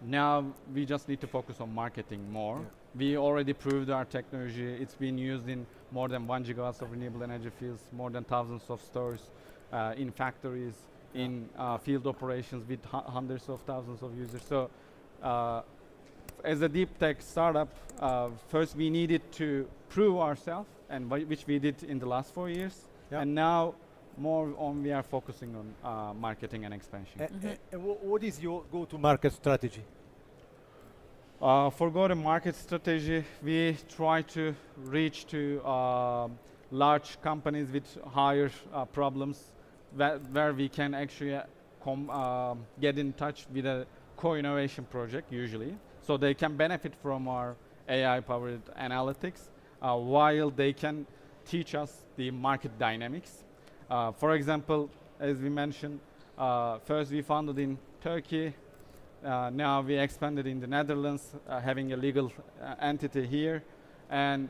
now we just need to focus on marketing more. We already proved our technology. It's been used in more than 1 gigawatts of renewable energy fields, more than thousands of stores, in factories, in field operations with hundreds of thousands of users. So as a deep tech startup, first we needed to prove ourselves, and which we did in the last 4 years. And now more on we are focusing on marketing and expansion. And what is your go-to-market strategy? For go-to-market strategy, we try to reach to large companies with higher problems, where we can actually get in touch with a co-innovation project usually, so they can benefit from our AI-powered analytics, while they can teach us the market dynamics. For example, as we mentioned, first we founded in Turkey. Now we expanded in the Netherlands, having a legal entity here, and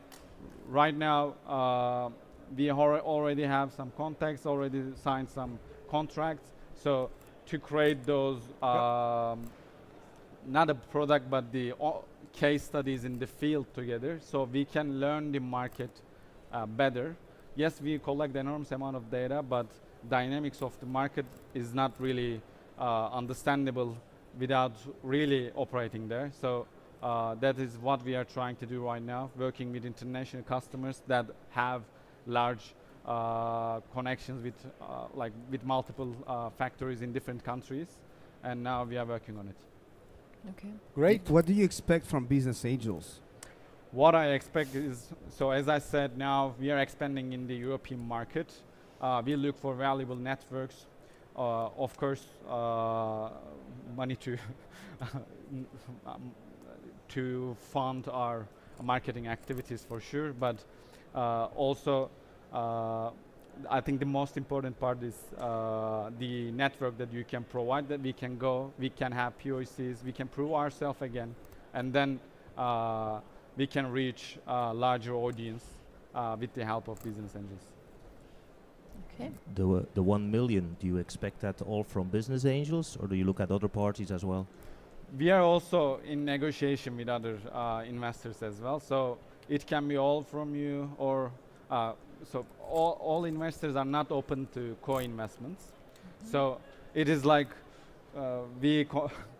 right now we already have some contacts, already signed some contracts. So to create those, not a product but the case studies in the field together, so we can learn the market better. Yes, we collect enormous amount of data, but dynamics of the market is not really understandable without really operating there. So that is what we are trying to do right now, working with international customers that have large connections with with multiple factories in different countries, and now we are working on it. Okay. Great. What do you expect from Business Angels? What I expect is, so as I said, now we are expanding in the European market. We look for valuable networks, of course, money to to fund our marketing activities for sure, but also I think the most important part is the network that you can provide, that we can go, we can have POCs, we can prove ourselves again, and then we can reach a larger audience with the help of Business Angels. Okay. The 1 million, do you expect that all from Business Angels, or do you look at other parties as well? We are also in negotiation with other investors as well, so it can be all from you, or so all investors are not open to co-investments. So it is like we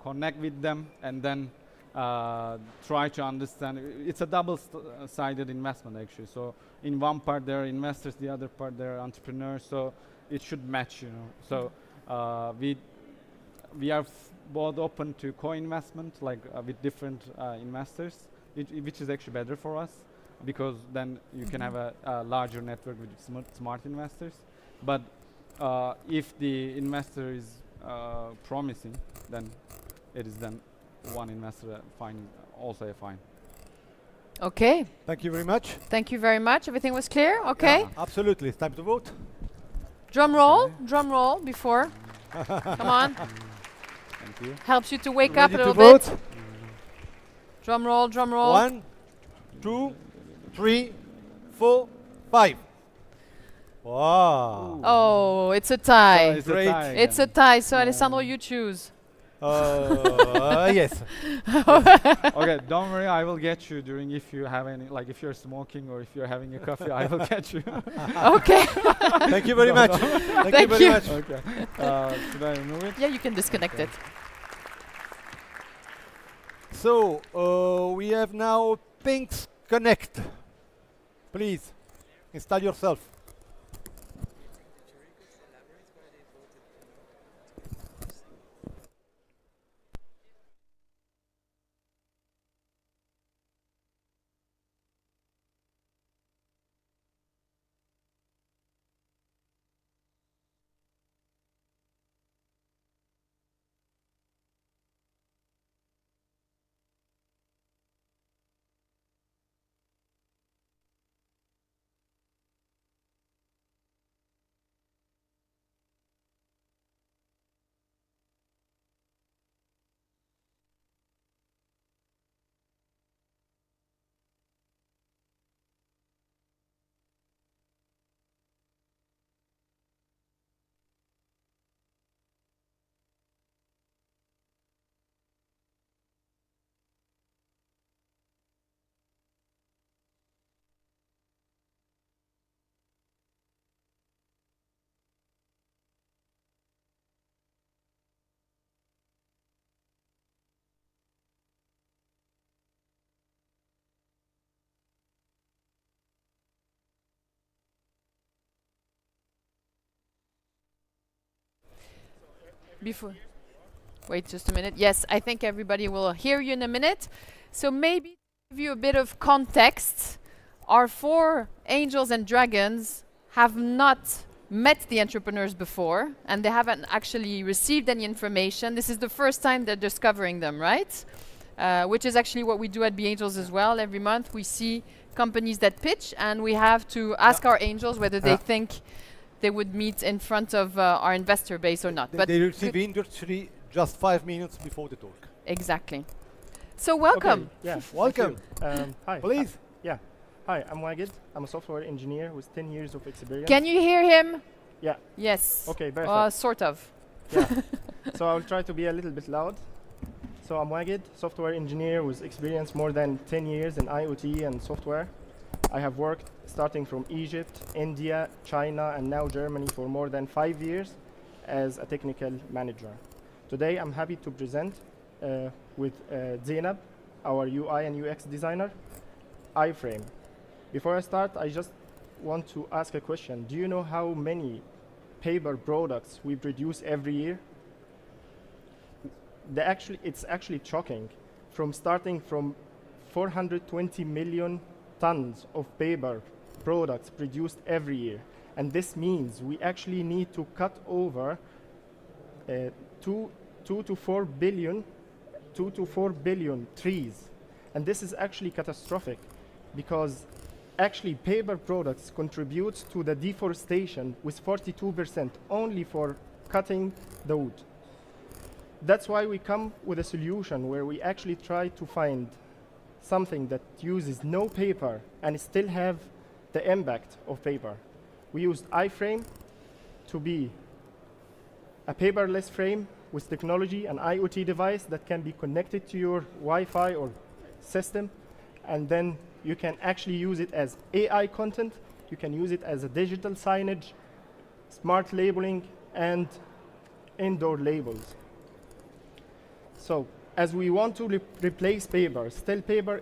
connect with them and then try to understand. It's a double-sided investment actually. So in one part there are investors, the other part there are entrepreneurs. So it should match, you know. So we are both open to co-investment, like with different investors, which is actually better for us. because then you can have a larger network with smart investors. But if the investor is promising, then it is then one investor also a fine. Okay. Thank you very much. Thank you very much. Everything was clear? Okay. Yeah, absolutely. It's time to vote. Drum roll before. Come on. Thank you. Helps you to wake up a Ready to little bit. vote? Drum roll. 1, 2, 3, 4, 5. Wow. Oh, it's a tie. So it's Great. a tie It's a again. tie. So Alessandro, you choose. Yes. Okay, don't worry. I will get you during if you have any, like if you're smoking or if you're having a coffee, I will get you. Okay. Thank you very much. Thank you Thank very you. much. Okay. Should I remove it? Yeah, you can disconnect it. So we have now Things Connect. Please install yourself. Before. Wait just a minute. Yes, I think everybody will hear you in a minute. So maybe to give you a bit of context, our 4 angels and dragons have not met the entrepreneurs before, and they haven't actually received any information. This is the first time they're discovering them, right? Which is actually what we do at BeAngels as well. Every month we see companies that pitch, and we have to ask our angels whether they think they would meet in front of our investor base or not. They receive industry just 5 minutes before the talk. Exactly. So welcome. Okay, yeah, Welcome. Hi. Please. Yeah. Hi, I'm Wagid. I'm a software engineer with 10 years of experience. Can you hear him? Yeah. Yes. Okay, perfect. Sort of. Yeah. So I'll try to be a little bit loud. So I'm Wagid, software engineer with experience more than 10 years in IoT and software. I have worked starting from Egypt, India, China, and now Germany for more than 5 years as a technical manager. Today, I'm happy to present with Zainab, our UI and UX designer, iframe. Before I start, I just want to ask a question. Do you know how many paper products we produce every year? It's actually shocking. Starting from 420 million tons of paper products produced every year. And this means we actually need to cut over 2 to 4 billion trees. And this is actually catastrophic because actually paper products contribute to the deforestation with 42% only for cutting the wood. That's why we come with a solution where we actually try to find something that uses no paper and still have the impact of paper. We used iframe to be a paperless frame with technology, an IoT device that can be connected to your Wi-Fi or system, and then you can actually use it as AI content, you can use it as a digital signage, smart labeling, and indoor labels. So, as we want to replace paper, still paper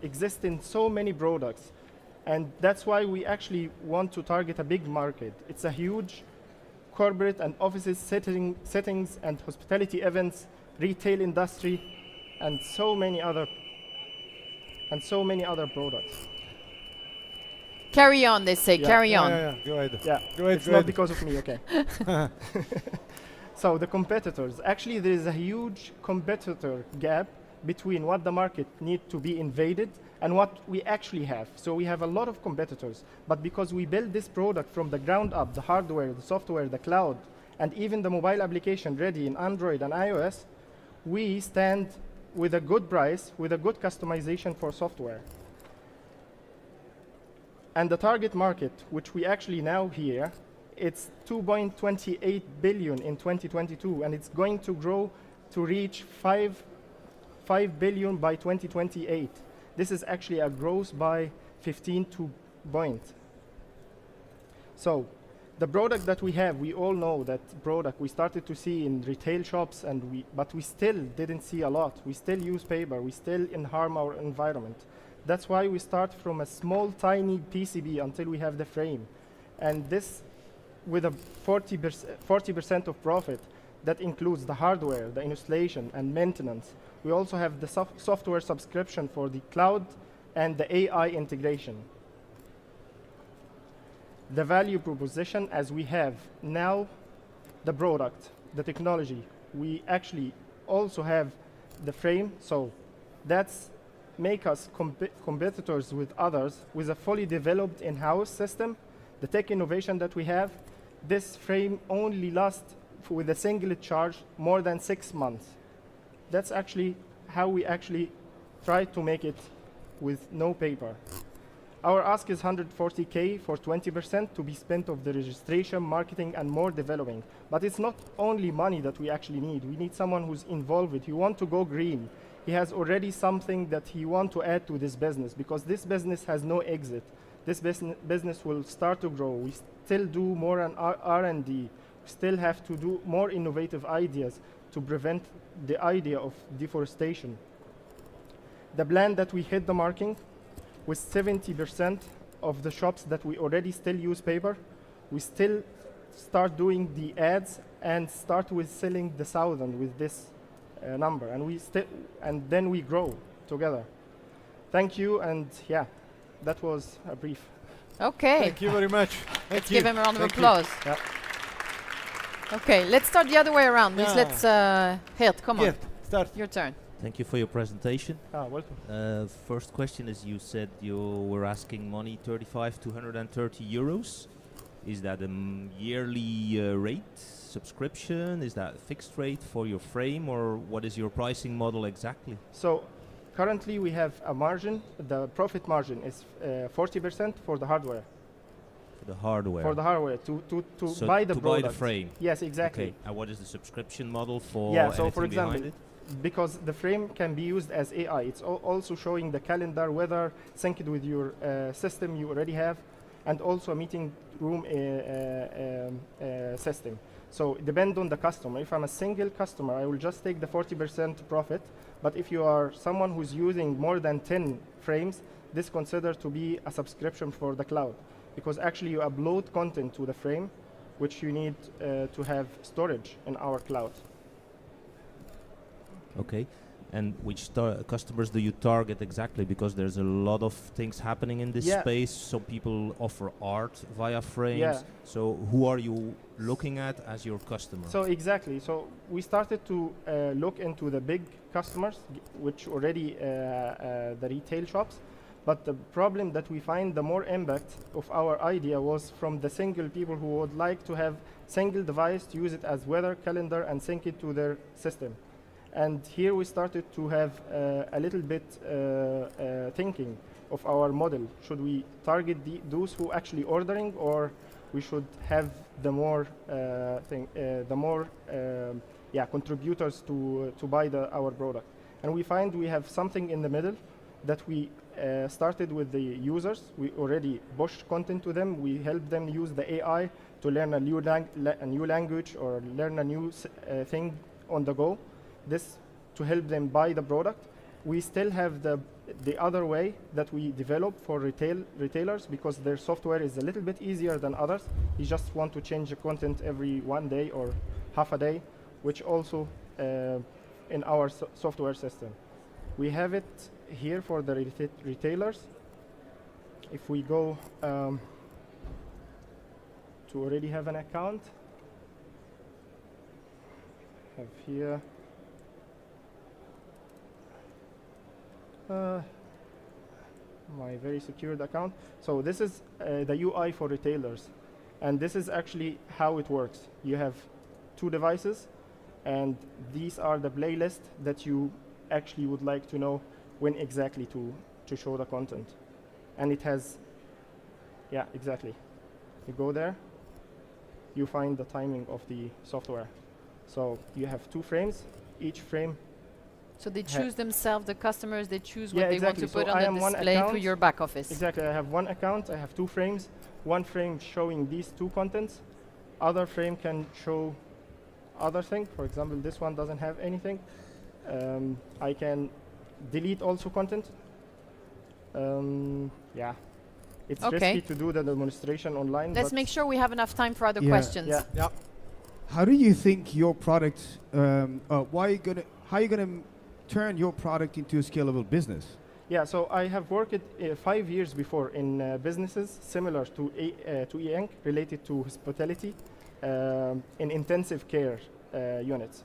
exists in so many products, and that's why we actually want to target a big market. It's a huge corporate and offices settings and hospitality events, retail industry, and so many other and so many other products. Carry on, they say. Yeah. Carry Yeah, on. yeah, yeah. Go ahead. Yeah, Go ahead, it's go not ahead. because of me, okay. So the competitors, actually there is a huge competitor gap between what the market needs to be invaded and what we actually have. So we have a lot of competitors, but because we build this product from the ground up, the hardware, the software, the cloud, and even the mobile application ready in Android and iOS, we stand with a good price, with a good customization for software. And the target market, which we actually now hear, it's 2.28 billion in 2022, and it's going to grow to reach 5 billion by 2028. This is actually a growth by 15 points. So the product that we have, we all know that product we started to see in retail shops, but we still didn't see a lot. We still use paper. We still harm our environment. That's why we start from a small, tiny PCB until we have the frame. And this, with a 40% of profit, that includes the hardware, the installation, and maintenance. We also have the software subscription for the cloud and the AI integration. The value proposition, as we have now the product, the technology, we actually also have the frame, so that's make us competitors with others with a fully developed in-house system. The tech innovation that we have, this frame only lasts with a single charge more than 6 months. That's actually how we actually try to make it with no paper. Our ask is 140K for 20% to be spent of the registration, marketing, and more developing. But it's not only money that we actually need. We need someone who's involved. He wants to go green. He has already something that he wants to add to this business, because this business has no exit. This business will start to grow. We still do more on R&D. We still have to do more innovative ideas to prevent the idea of deforestation. The plan that we hit the marking, with 70% of the shops that we already still use paper, we still start doing the ads and start with selling the 1,000 with this number, and then we grow together. Thank you, and yeah, that was a brief. Okay. Thank you very much. Let's give him a round of applause. Yeah. Okay, let's start the other way around. Please, let's Geert, come on. Geert, start. Your turn. Thank you for your presentation. Welcome. First question is, you said you were asking money 35 to 130 euros. Is that a yearly rate subscription? Is that a fixed rate for your frame, or what is your pricing model exactly? So currently we have a margin. The profit margin is 40% for the hardware. For the hardware. For the hardware to So buy the to product. buy the frame. Yes, exactly. Okay. And what is the subscription model for? Yeah. So anything for example, behind it? because the frame can be used as AI, it's also showing the calendar, weather, synced with your system you already have, and also a meeting room system. So it depends on the customer. If I'm a single customer, I will just take the 40% profit. But if you are someone who's using more than 10 frames, this is considered to be a subscription for the cloud, because actually you upload content to the frame, which you need to have storage in our cloud. Okay. And which customers do you target exactly? Because there's a lot of things happening in this space. Some people offer art via frames. Yeah. So who are you looking at as your customer? So exactly. So we started to look into the big customers, which already the retail shops. But the problem that we find, the more impact of our idea was from the single people who would like to have single device to use it as weather, calendar, and sync it to their system. And here we started to have a little bit thinking of our model. Should we target those who actually ordering, or we should have the more contributors to buy our product? And we find we have something in the middle that we started with the users. We already pushed content to them. We help them use the AI to learn a new language or learn a new thing on the go. This to help them buy the product. We still have the other way that we develop for retailers, because their software is a little bit easier than others. You just want to change the content every 1 day or half a day, which also in our software system. We have it here for the retailers, if we go to already have an account, have here my very secured account. So this is the UI for retailers, and this is actually how it works. You have 2 devices, and these are the playlists that you actually would like to know when exactly to show the content. And it has, yeah, exactly. You go there, you find the timing of the software. So you have 2 frames, each frame. So they choose themselves, the customers, they choose what Yeah, they exactly. want to put So I on am the one display through account. your back office. Exactly, I have one account, I have 2 frames, one frame showing these 2 contents, other frame can show other thing. For example, this one doesn't have anything. I can delete also content. Yeah, it's Okay. risky to do the demonstration online. Let's but make sure we have enough time for other Yeah. questions. Yeah. How do you think your product? How are you gonna turn your product into a scalable business? Yeah, so I have worked 5 years before in businesses similar to BeAngels, related to hospitality, in intensive care units.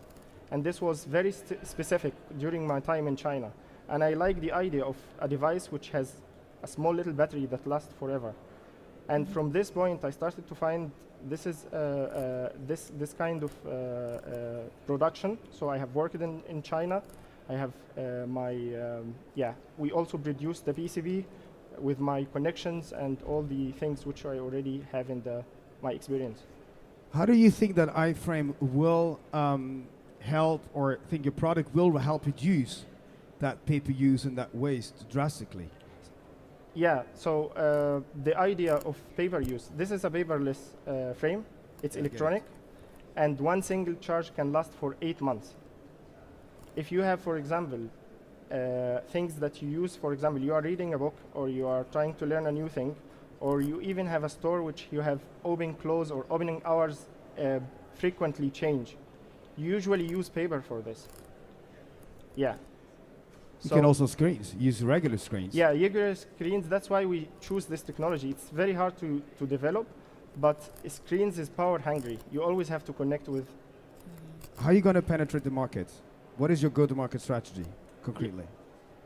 And this was very specific during my time in China. And I like the idea of a device which has a small little battery that lasts forever. And from this point, I started to find this is this kind of production. So I have worked in China. I have we also produce the PCB with my connections and all the things which I already have in my experience. How do you think that iframe will help, or think your product will help reduce that paper use and that waste drastically? Yeah, so the idea of paper use, this is a paperless frame. It's electronic, and one single charge can last for 8 months. If you have, for example, things that you use, for example, you are reading a book, or you are trying to learn a new thing, or you even have a store which you have open, close, or opening hours frequently change. You usually use paper for this. Yeah. You can also use regular screens. Yeah, regular screens, that's why we choose this technology. It's very hard to develop, but screens is power hungry. You always have to connect with. How are you going to penetrate the market? What is your go-to-market strategy, concretely?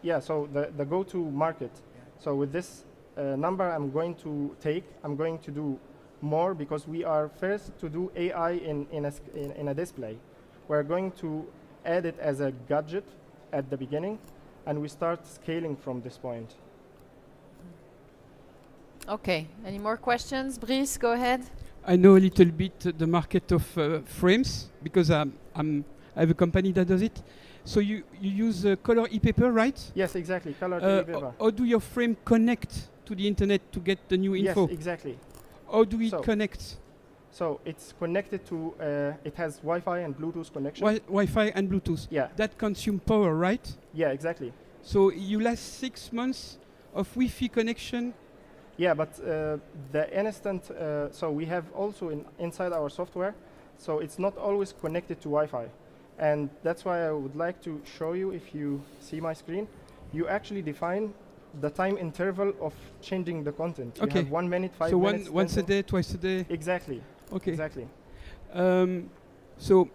Yeah, so the go-to-market. So with this number I'm going to do more, because we are first to do AI in a display. We're going to add it as a gadget at the beginning, and we start scaling from this point. Okay, any more questions? Brice, go ahead. I know a little bit the market of frames, because I have a company that does it. So you use color e-paper, right? Yes, exactly, color e-paper. How do your frame connect to the internet to get the new info? Yes, exactly. How do it connect? So it's connected to, it has Wi-Fi and Bluetooth connection. Wi-Fi and Bluetooth. Yeah. That consume power, right? Yeah, exactly. So you last 6 months of Wi-Fi connection. Yeah, but the instant, so we have also inside our software, so it's not always connected to Wi-Fi. And that's why I would like to show you, if you see my screen, you actually define the time interval of changing the content. Okay. You have 1 minute, 5 so minutes. once a day, twice a day? Exactly. Okay. Exactly. So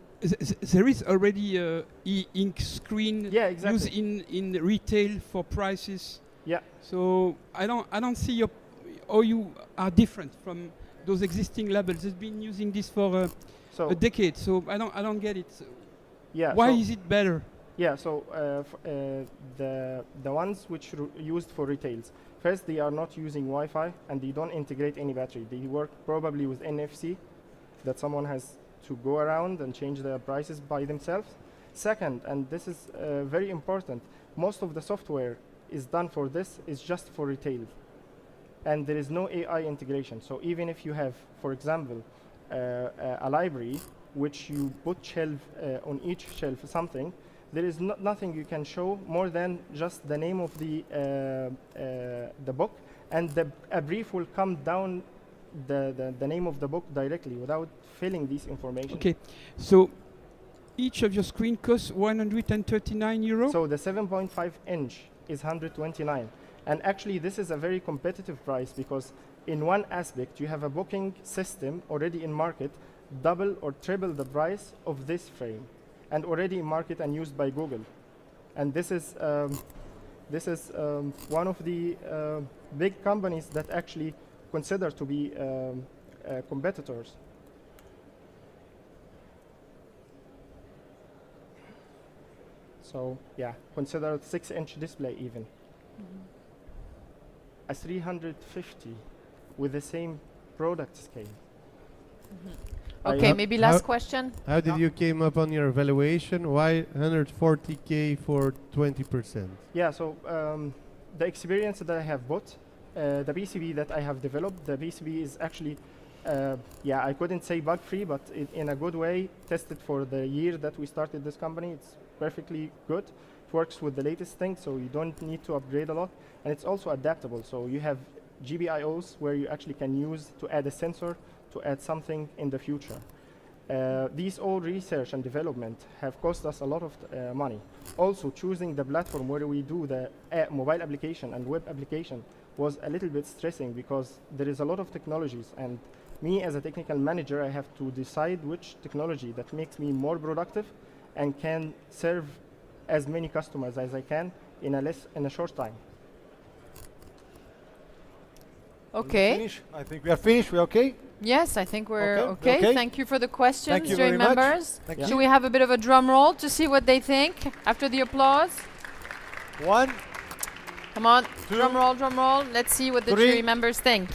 there is already a e-ink screen used in retail for prices. Yeah. So I don't see how you are different from those existing labels. They've been using this for a decade. So I don't get it. Yeah. Why is it better? Yeah. So the ones which used for retails, first, they are not using Wi-Fi, and they don't integrate any battery. They work probably with NFC, that someone has to go around and change the prices by themselves. Second, and this is very important, most of the software is done for this, is just for retail. And there is no AI integration. So even if you have, for example, a library, which you put shelf on each shelf something, there is nothing you can show more than just the name of the book, and a brief will come down the name of the book directly without filling this information. Okay, so each of your screen costs 139 euros. So the 7.5 inch is 129. And actually, this is a very competitive price because in one aspect, you have a booking system already in market, double or triple the price of this frame, and already in market and used by Google. And this is one of the big companies that actually consider to be competitors. So yeah, consider 6-inch display even. A 350 with the same product scale. Okay, maybe last question. How did you came up on your valuation? Why 140K for 20%? Yeah, so the experience that I have bought, the PCB that I have developed, the PCB is actually, yeah, I couldn't say bug-free, but in a good way, tested for the year that we started this company. It's perfectly good. It works with the latest thing, so you don't need to upgrade a lot. And it's also adaptable, so you have GPIOs where you actually can use to add a sensor to add something in the future. These all research and development have cost us a lot of money. Also, choosing the platform where we do the mobile application and web application was a little bit stressing because there is a lot of technologies, and me as a technical manager, I have to decide which technology that makes me more productive and can serve as many customers as I can in a short time. Okay. I think we are finished. We're okay? Yes, I think we're okay. Okay. Thank you for the questions, Thank you jury very much. members. Thank Should you. we have a bit of a drum roll to see what they think after the applause? 1, Come on, 2, drum roll, drum roll. Let's see what the 3, jury members think.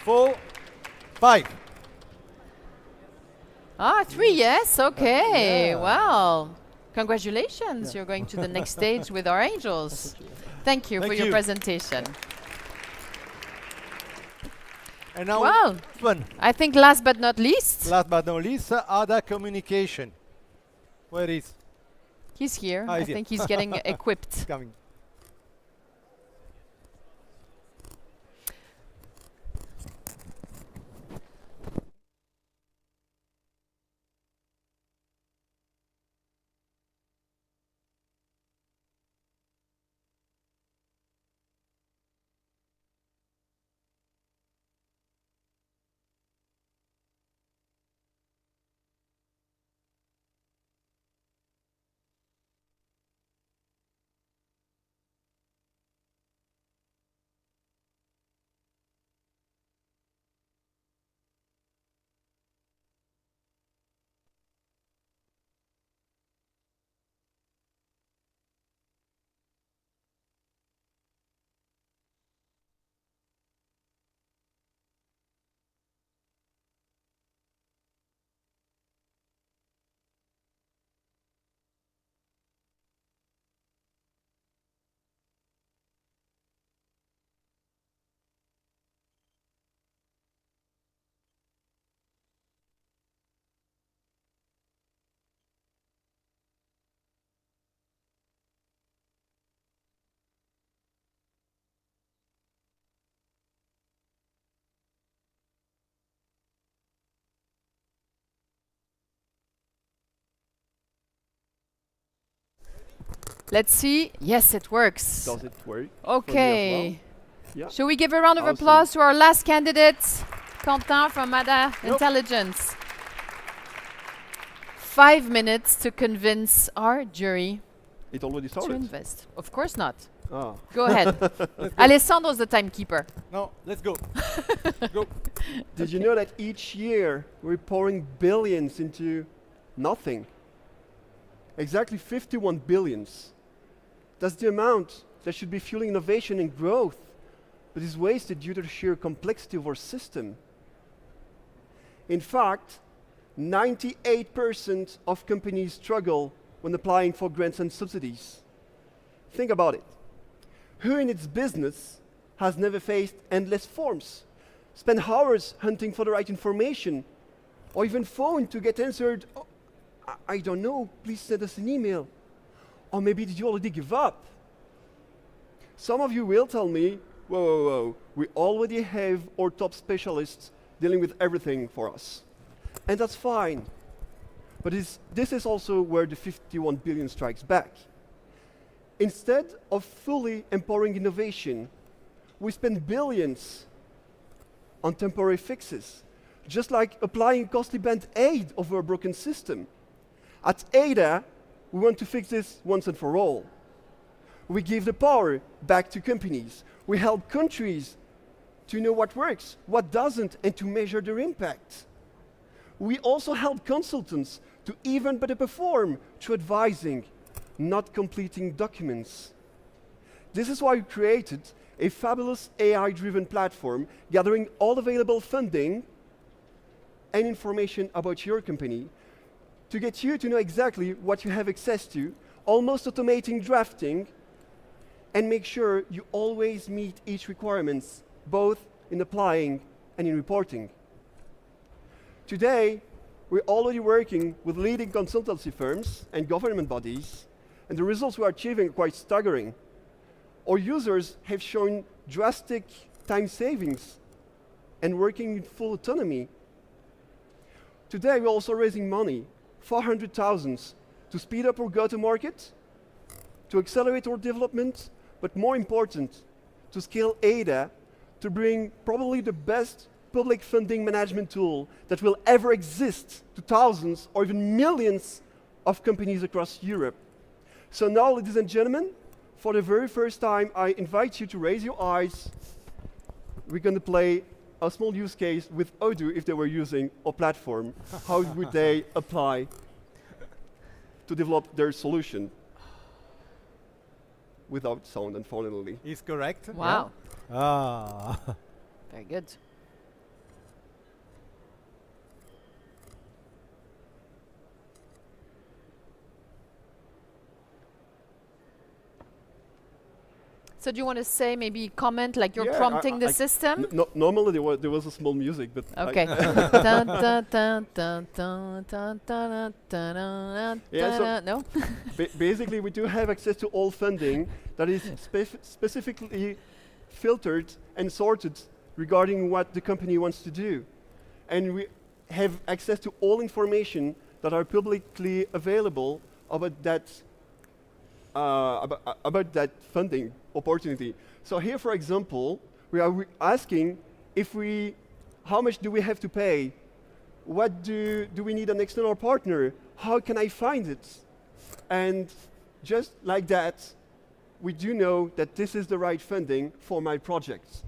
4, 5. Ah, 3, yes, okay. Yeah. Well, congratulations. You're going to the next stage with our angels. Thank you for Thank your you. presentation. And now, Well, one. I think last but not least, Last but not least, other communication. Where is? he's here. Ah, I he's here. think he's getting equipped. Coming. Let's see. Yes, it works. Does it work? Okay. Yeah. Shall we give a round of Awesome. applause to our last candidate, Quentin from Ada Intelligence? 5 minutes to convince our jury It already to started. invest. Of course not. Ah. Go ahead. Alessandro's the timekeeper. No, let's go. Go. Did you know that each year we're pouring billions into nothing? Exactly 51 billions. That's the amount that should be fueling innovation and growth, but is wasted due to the sheer complexity of our system. In fact, 98% of companies struggle when applying for grants and subsidies. Think about it. Who in its business has never faced endless forms, spent hours hunting for the right information, or even phoned to get answered, "Oh, I don't know, please send us an email." Or maybe did you already give up? Some of you will tell me, whoa, whoa, whoa, we already have our top specialists dealing with everything for us. And that's fine. But this is also where the 51 billion strikes back. Instead of fully empowering innovation, we spend billions on temporary fixes, just like applying costly band-aid over a broken system. At Ada, we want to fix this once and for all. We give the power back to companies. We help countries to know what works, what doesn't, and to measure their impact. We also help consultants to even better perform through advising, not completing documents. This is why we created a fabulous AI-driven platform gathering all available funding and information about your company to get you to know exactly what you have access to, almost automating drafting, and make sure you always meet each requirements, both in applying and in reporting. Today, we're already working with leading consultancy firms and government bodies, and the results we are achieving are quite staggering. Our users have shown drastic time savings and working in full autonomy. Today, we're also raising money, 400,000, to speed up our go-to-market, to accelerate our development, but more important, to scale Ada to bring probably the best public funding management tool that will ever exist to thousands or even millions of companies across Europe. So now, ladies and gentlemen, for the very first time, I invite you to raise your eyes. We're going to play a small use case with Odoo if they were using our platform. How would they apply to develop their solution without sound, unfortunately? Is correct. Wow. Yeah. Ah. Very good. So do you want to say, maybe comment, like you're prompting the system? Normally there was a small music, but okay. No? Basically, we do have access to all funding that is specifically filtered and sorted regarding what the company wants to do. And we have access to all information that are publicly available about that funding opportunity. So here, for example, we are asking how much do we have to pay? What do we need an external partner? How can I find it? And just like that, we do know that this is the right funding for my project.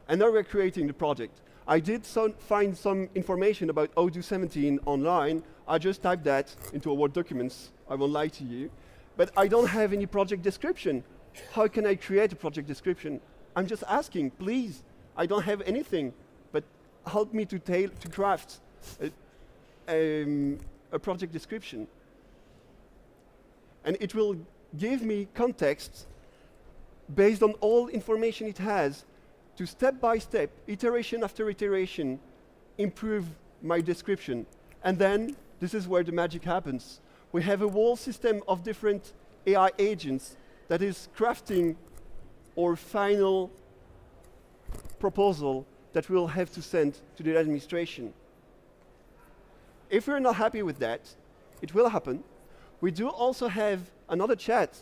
And now we're creating the project. I did find some information about Odoo 17 online. I just typed that into a Word documents. I won't lie to you. But I don't have any project description. How can I create a project description? I'm just asking, please. I don't have anything, but help me to craft a project description. And it will give me context based on all information it has to step by step, iteration after iteration, improve my description. And then this is where the magic happens. We have a whole system of different AI agents that is crafting our final proposal that we'll have to send to the administration. If we're not happy with that, it will happen. We do also have another chat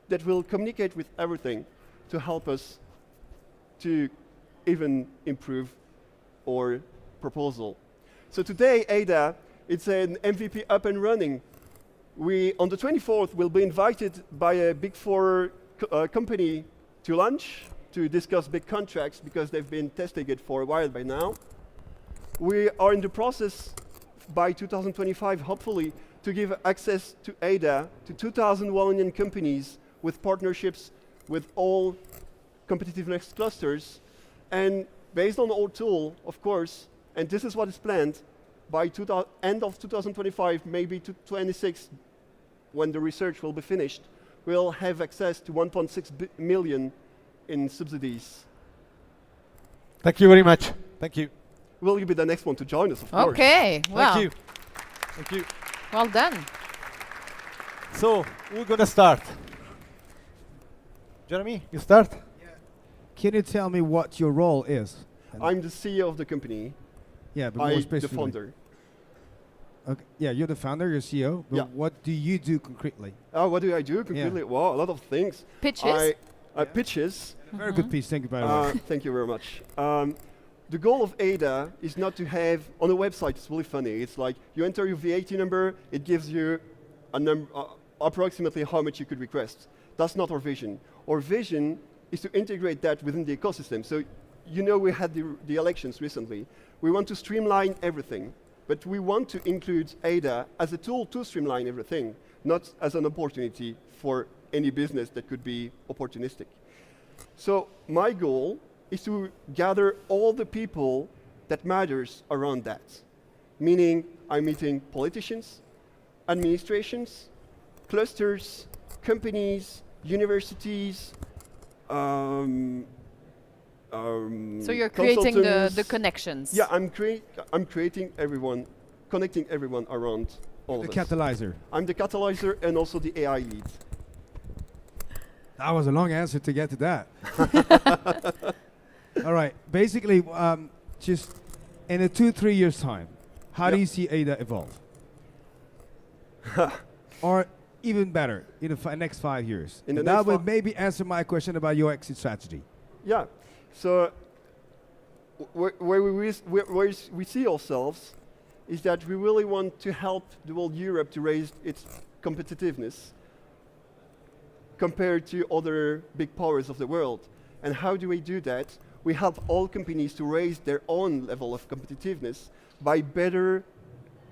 that will communicate with everything to help us to even improve our proposal. So today, Ada, it's an MVP up and running. On the 24th, we'll be invited by a Big Four company to lunch to discuss big contracts because they've been testing it for a while by now. We are in the process by 2025, hopefully, to give access to Ada to 2,000 Wallonian companies with partnerships with all competitiveness clusters. And based on our tool, of course, and this is what is planned, by end of 2025, maybe to 26, when the research will be finished, we'll have access to 1.6 million in subsidies. Thank you very much. Thank you. Will you be the next one to join us, of course? Okay, well. Thank you. Thank you. Well done. So, we're going to start. Jeremy, you start? Yeah. Can you tell me what your role is? I'm the CEO of the company. Yeah, but more I'm the specifically. founder. Okay. Yeah, you're the founder, you're CEO. But Yeah. what do you do concretely? What do I do concretely? Well, a lot of things. Pitches? Pitches. Very good piece. Thank you, by the way. Thank you very much. The goal of ADA is not to have, on a website, it's really funny. It's like you enter your VAT number, it gives you a number, approximately how much you could request. That's not our vision. Our vision is to integrate that within the ecosystem. So, you know, we had the elections recently. We want to streamline everything, but we want to include ADA as a tool to streamline everything, not as an opportunity for any business that could be opportunistic. So my goal is to gather all the people that matters around that. Meaning I'm meeting politicians, administrations, clusters, companies, universities, So you're creating the connections. Yeah, I'm creating everyone, connecting everyone around all of us. The catalyzer. I'm the catalyzer and also the AI lead. That was a long answer to get to that. All right. Basically, just in a 2-3 years time, how do you see ADA evolve? Or even better, in the next 5 years. In the that next would maybe answer my question about your exit strategy. Yeah. So where we see ourselves is that we really want to help the whole Europe to raise its competitiveness compared to other big powers of the world. And how do we do that? We help all companies to raise their own level of competitiveness by better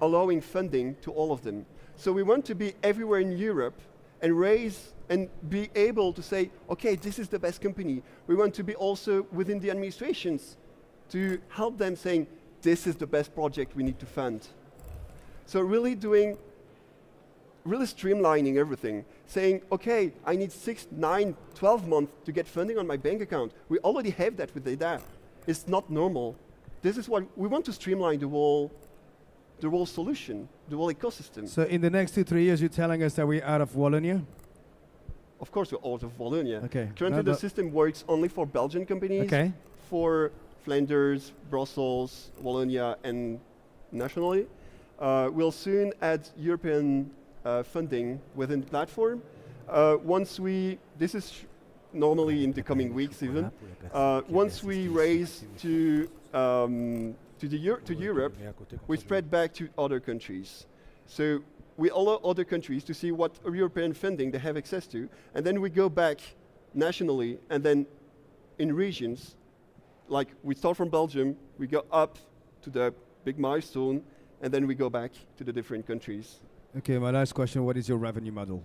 allowing funding to all of them. So we want to be everywhere in Europe and raise and be able to say, okay, this is the best company. We want to be also within the administrations to help them saying, this is the best project we need to fund. So really streamlining everything, saying, okay, I need 6, 9, 12 months to get funding on my bank account. We already have that with ADA. It's not normal. This is what we want to streamline the whole solution, the whole ecosystem. So in the next 2-3 years, you're telling us that we're out of Wallonia? Of course, we're out of Wallonia. Okay. Currently, the system works only for Belgian companies, for Flanders, Brussels, Wallonia, and nationally. We'll soon add European funding within the platform. This is normally in the coming weeks even, once we raise to Europe, we spread back to other countries. So we allow other countries to see what European funding they have access to, and then we go back nationally, and then in regions, like we start from Belgium, we go up to the big milestone, and then we go back to the different countries. Okay, my last question, what is your revenue model?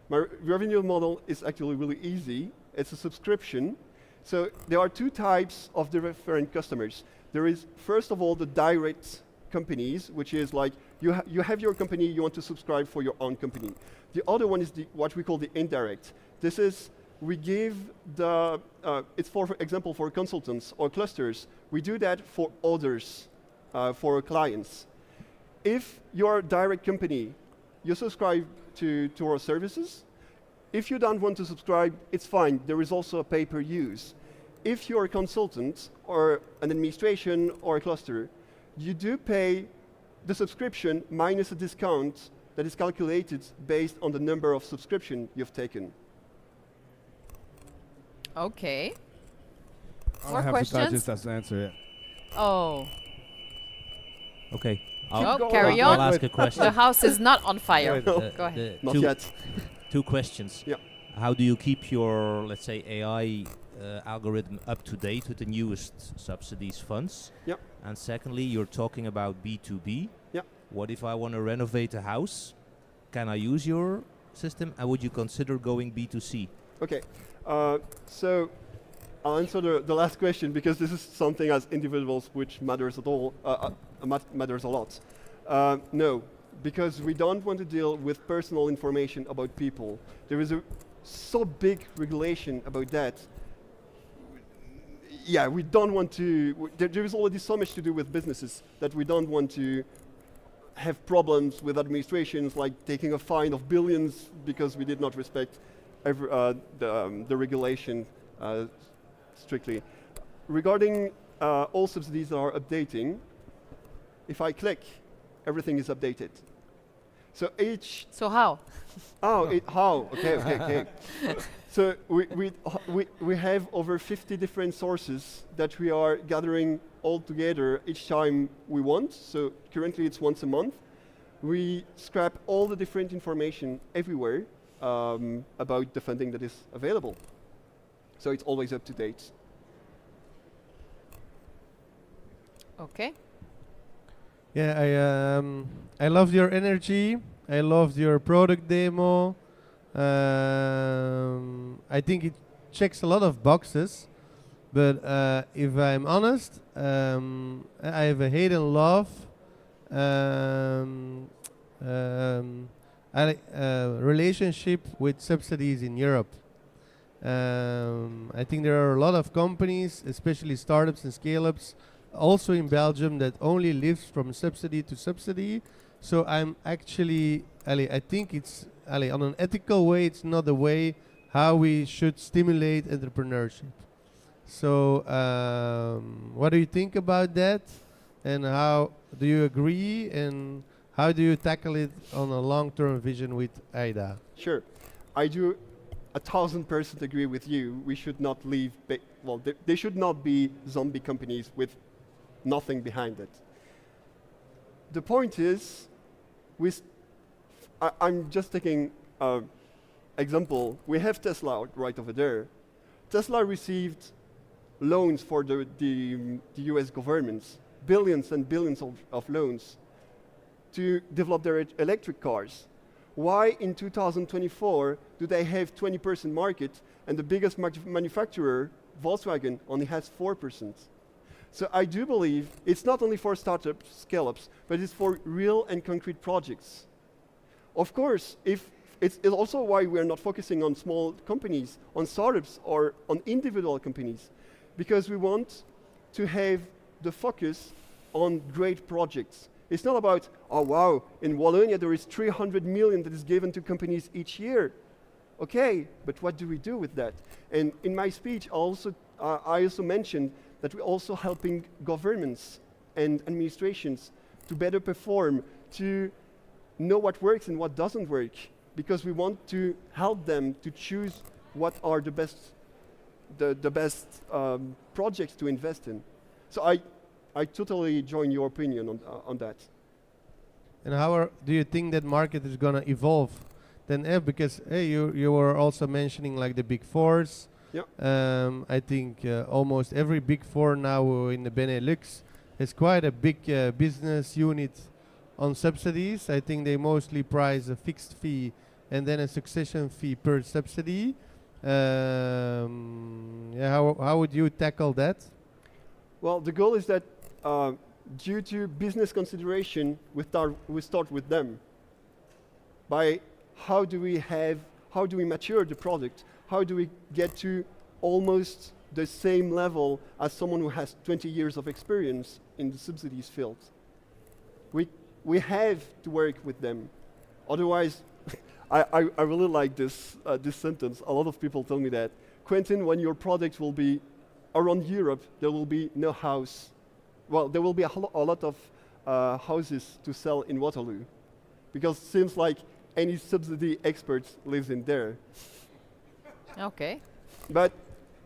My revenue model is actually really easy. It's a subscription. So there are two types of the different customers. There is, first of all, the direct companies, which is like you have your company, you want to subscribe for your own company. The other one is what we call the indirect. This is, we give it's for example, for consultants or clusters. We do that for others, for our clients. If you're a direct company, you subscribe to our services. If you don't want to subscribe, it's fine. There is also a pay-per-use. If you're a consultant or an administration or a cluster, you do pay the subscription minus a discount that is calculated based on the number of subscription you've taken. Okay. More questions? That's the answer, yeah. Oh. Okay. Carry on. I'll ask a question. The house is not on fire. Go ahead. Not yet. Two questions. Yeah. How do you keep your, let's say, AI algorithm up to date with the newest subsidies funds? Yeah. And secondly, you're talking about B2B. Yeah. What if I want to renovate a house? Can I use your system? And would you consider going B2C? Okay. So I'll answer the last question because this is something as individuals which matters at all, matters a lot. No, because we don't want to deal with personal information about people. There is a so big regulation about that. Yeah, we don't want to, there is already so much to do with businesses that we don't want to have problems with administrations like taking a fine of billions because we did not respect the regulation strictly. Regarding all subsidies that are updating, if I click everything is updated. So each... So how? How? Okay. So we have over 50 different sources that we are gathering all together each time we want. So currently it's once a month. We scrap all the different information everywhere about the funding that is available. So it's always up to date. Okay. Yeah, I loved your energy. I loved your product demo. I think it checks a lot of boxes. But if I'm honest, I have a hate and love relationship with subsidies in Europe. I think there are a lot of companies, especially startups and scale-ups, also in Belgium, that only lives from subsidy to subsidy. So I'm actually, I think it's, on an ethical way, it's not the way how we should stimulate entrepreneurship. So what do you think about that? And how do you agree? And how do you tackle it on a long-term vision with AIDA? Sure. I do 1000% agree with you. We should not leave, they should not be zombie companies with nothing behind it. The point is, I'm just taking an example. We have Tesla right over there. Tesla received loans for the US governments, billions and billions of loans to develop their electric cars. Why in 2024 do they have 20% market and the biggest manufacturer, Volkswagen, only has 4%? So I do believe it's not only for startups, scale-ups, but it's for real and concrete projects. Of course, it's also why we're not focusing on small companies, on startups, or on individual companies, because we want to have the focus on great projects. It's not about, oh wow, in Wallonia there is 300 million that is given to companies each year. Okay, but what do we do with that? And in my speech, I also mentioned that we're also helping governments and administrations to better perform, to know what works and what doesn't work, because we want to help them to choose what are the best projects to invest in. So I totally join your opinion on that. And how do you think that market is going to evolve? Then, because you were also mentioning like the big fours. Yeah. I think almost every big four now in the Benelux has quite a big business unit on subsidies. I think they mostly price a fixed fee and then a succession fee per subsidy. How would you tackle that? Well, the goal is that due to business consideration, we start with them. By how do we mature the product? How do we get to almost the same level as someone who has 20 years of experience in the subsidies field? We have to work with them. Otherwise, I really like this sentence. A lot of people tell me that, Quentin, when your product will be around Europe, there will be no house. Well, there will be a lot of houses to sell in Waterloo, because it seems like any subsidy expert lives in there. Okay. But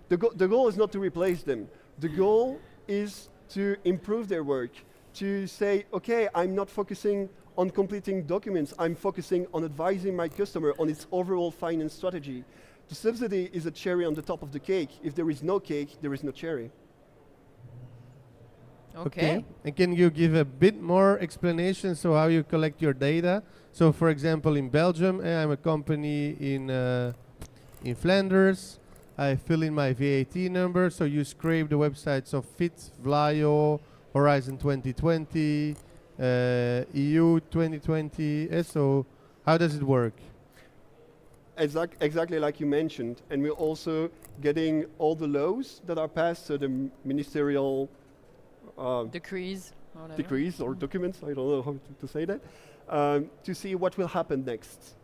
the goal is not to replace them. The goal is to improve their work, to say, okay, I'm not focusing on completing documents, I'm focusing on advising my customer on its overall finance strategy. The subsidy is a cherry on the top of the cake. If there is no cake, there is no cherry. Okay. And can you give a bit more explanation so how you collect your data? So for example, in Belgium, I'm a company in Flanders. I fill in my VAT number, so you scrape the websites of Fit, Vlaio, Horizon 2020, EU 2020. So how does it work? Exactly like you mentioned. And we're also getting all the laws that are passed, so the ministerial decrees or documents, I don't know how to say that, to see what will happen next.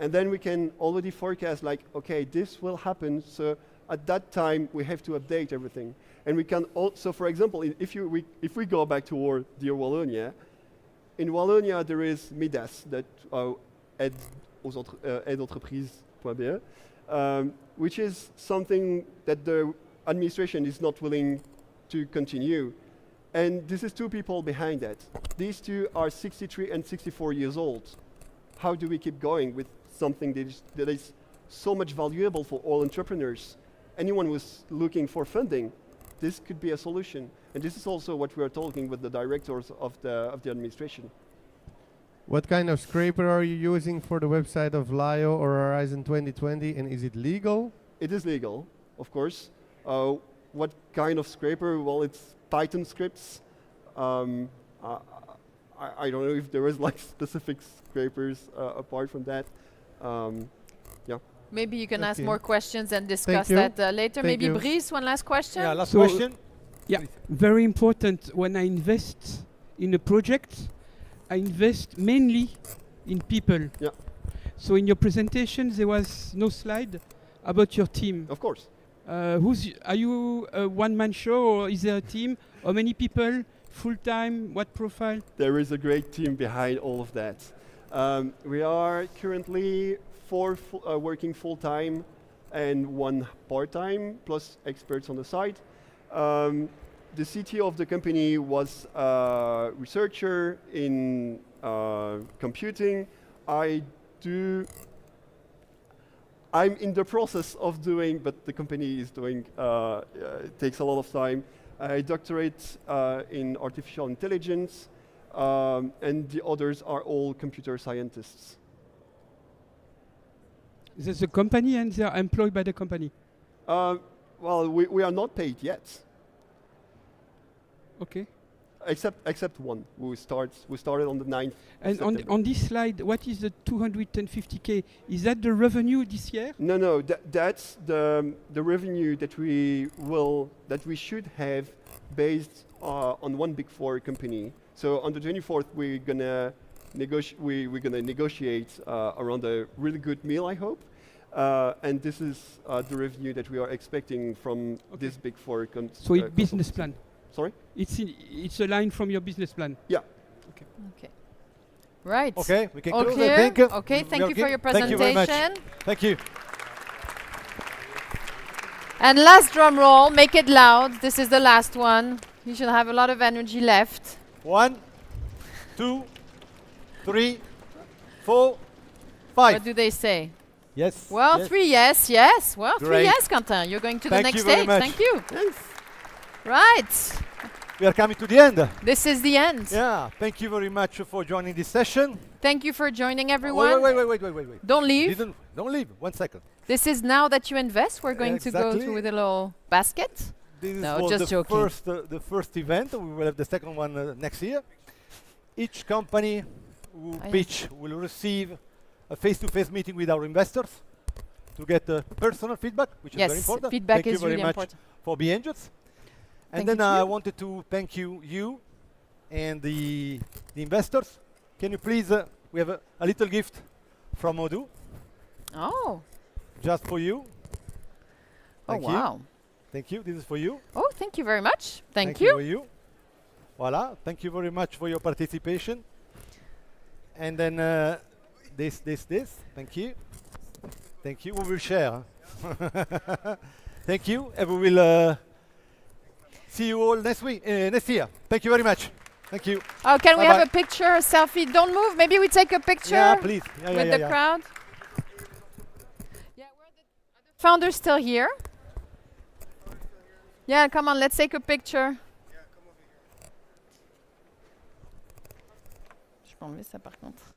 And then we can already forecast like, okay, this will happen, so at that time we have to update everything. And we can also, for example, if we go back to our dear Wallonia, in Wallonia, there is Midas, that aide-entreprise.be, which is something that the administration is not willing to continue. And this is two people behind that. These two are 63 and 64 years old. How do we keep going with something that is so much valuable for all entrepreneurs? Anyone who's looking for funding, this could be a solution. And this is also what we are talking with the directors of the administration. What kind of scraper are you using for the website of LIO or Horizon 2020, and is it legal? It is legal, of course. What kind of scraper? Well, it's Python scripts. I don't know if there is like specific scrapers apart from that. Yeah. Maybe you can ask more questions and discuss that later. Maybe Brice, one last question? Yeah, last question. Yeah, very important. When I invest in a project, I invest mainly in people. Yeah. So in your presentation, there was no slide about your team. Of course. Are you a one-man show, or is there a team? How many people? Full-time? What profile? There is a great team behind all of that. We are currently 4 working full-time and 1 part-time, plus experts on the side. The CTO of the company was a researcher in computing. I'm in the process of doing, but the company is doing, it takes a lot of time, a doctorate in artificial intelligence, and the others are all computer scientists. There's a company and they are employed by the company? Well, we are not paid yet. Okay. Except one who started on the 9th. And on this slide, what is the 250K? Is that the revenue this year? No, that's the revenue that we should have based on one Big Four company. So on the 24th, we're gonna negotiate around a really good meal, I hope. And this is the revenue that we are expecting from this Big Four. So it's business plan. Sorry? It's a line from your business plan. Yeah. Okay. Okay. Right. Okay, we can All close, clear? I think. Okay, thank you for your Thank you very much. presentation. Thank you. And last drum roll, make it loud. This is the last one. You should have a lot of energy left. 1, 2, 3, 4, 5. What do they say? Yes. Well, yes. 3 yes, yes. Well, 3 Great. yes, Quentin. You're going to the Thank next you very stage. much. Thank you. Thanks. Right. We are coming to the end. This is the end. Yeah. Thank you very much for joining this session. Thank you for joining, everyone. Wait. Don't leave. Don't leave. 1 second. This is now that you invest. We're going to go Exactly. through with a little basket. This No, was just the joking. the first event. We will have the second one next year. Each company who pitch will receive a face-to-face meeting with our investors to get personal feedback, which is very important. Feedback thank is you very really much important. for BeAngels. And then I wanted to thank you and the investors. Can you please, we have a little gift from Odoo. Oh. Just for you. Oh, wow. Thank you. This is for you. Oh, thank you very much. Thank For you. you. Voila. Thank you very much for your participation. And then this. Thank you. Thank you. We will share. Thank you. And we will see you all next year. Thank you very much. Thank you. Oh, can we Bye-bye. have a picture, a selfie? Don't move. Maybe we take a picture Yeah, please. with the crowd. Yeah, are the founders still here? Yeah, come on, let's take a picture. Je peux enlever ça par contre.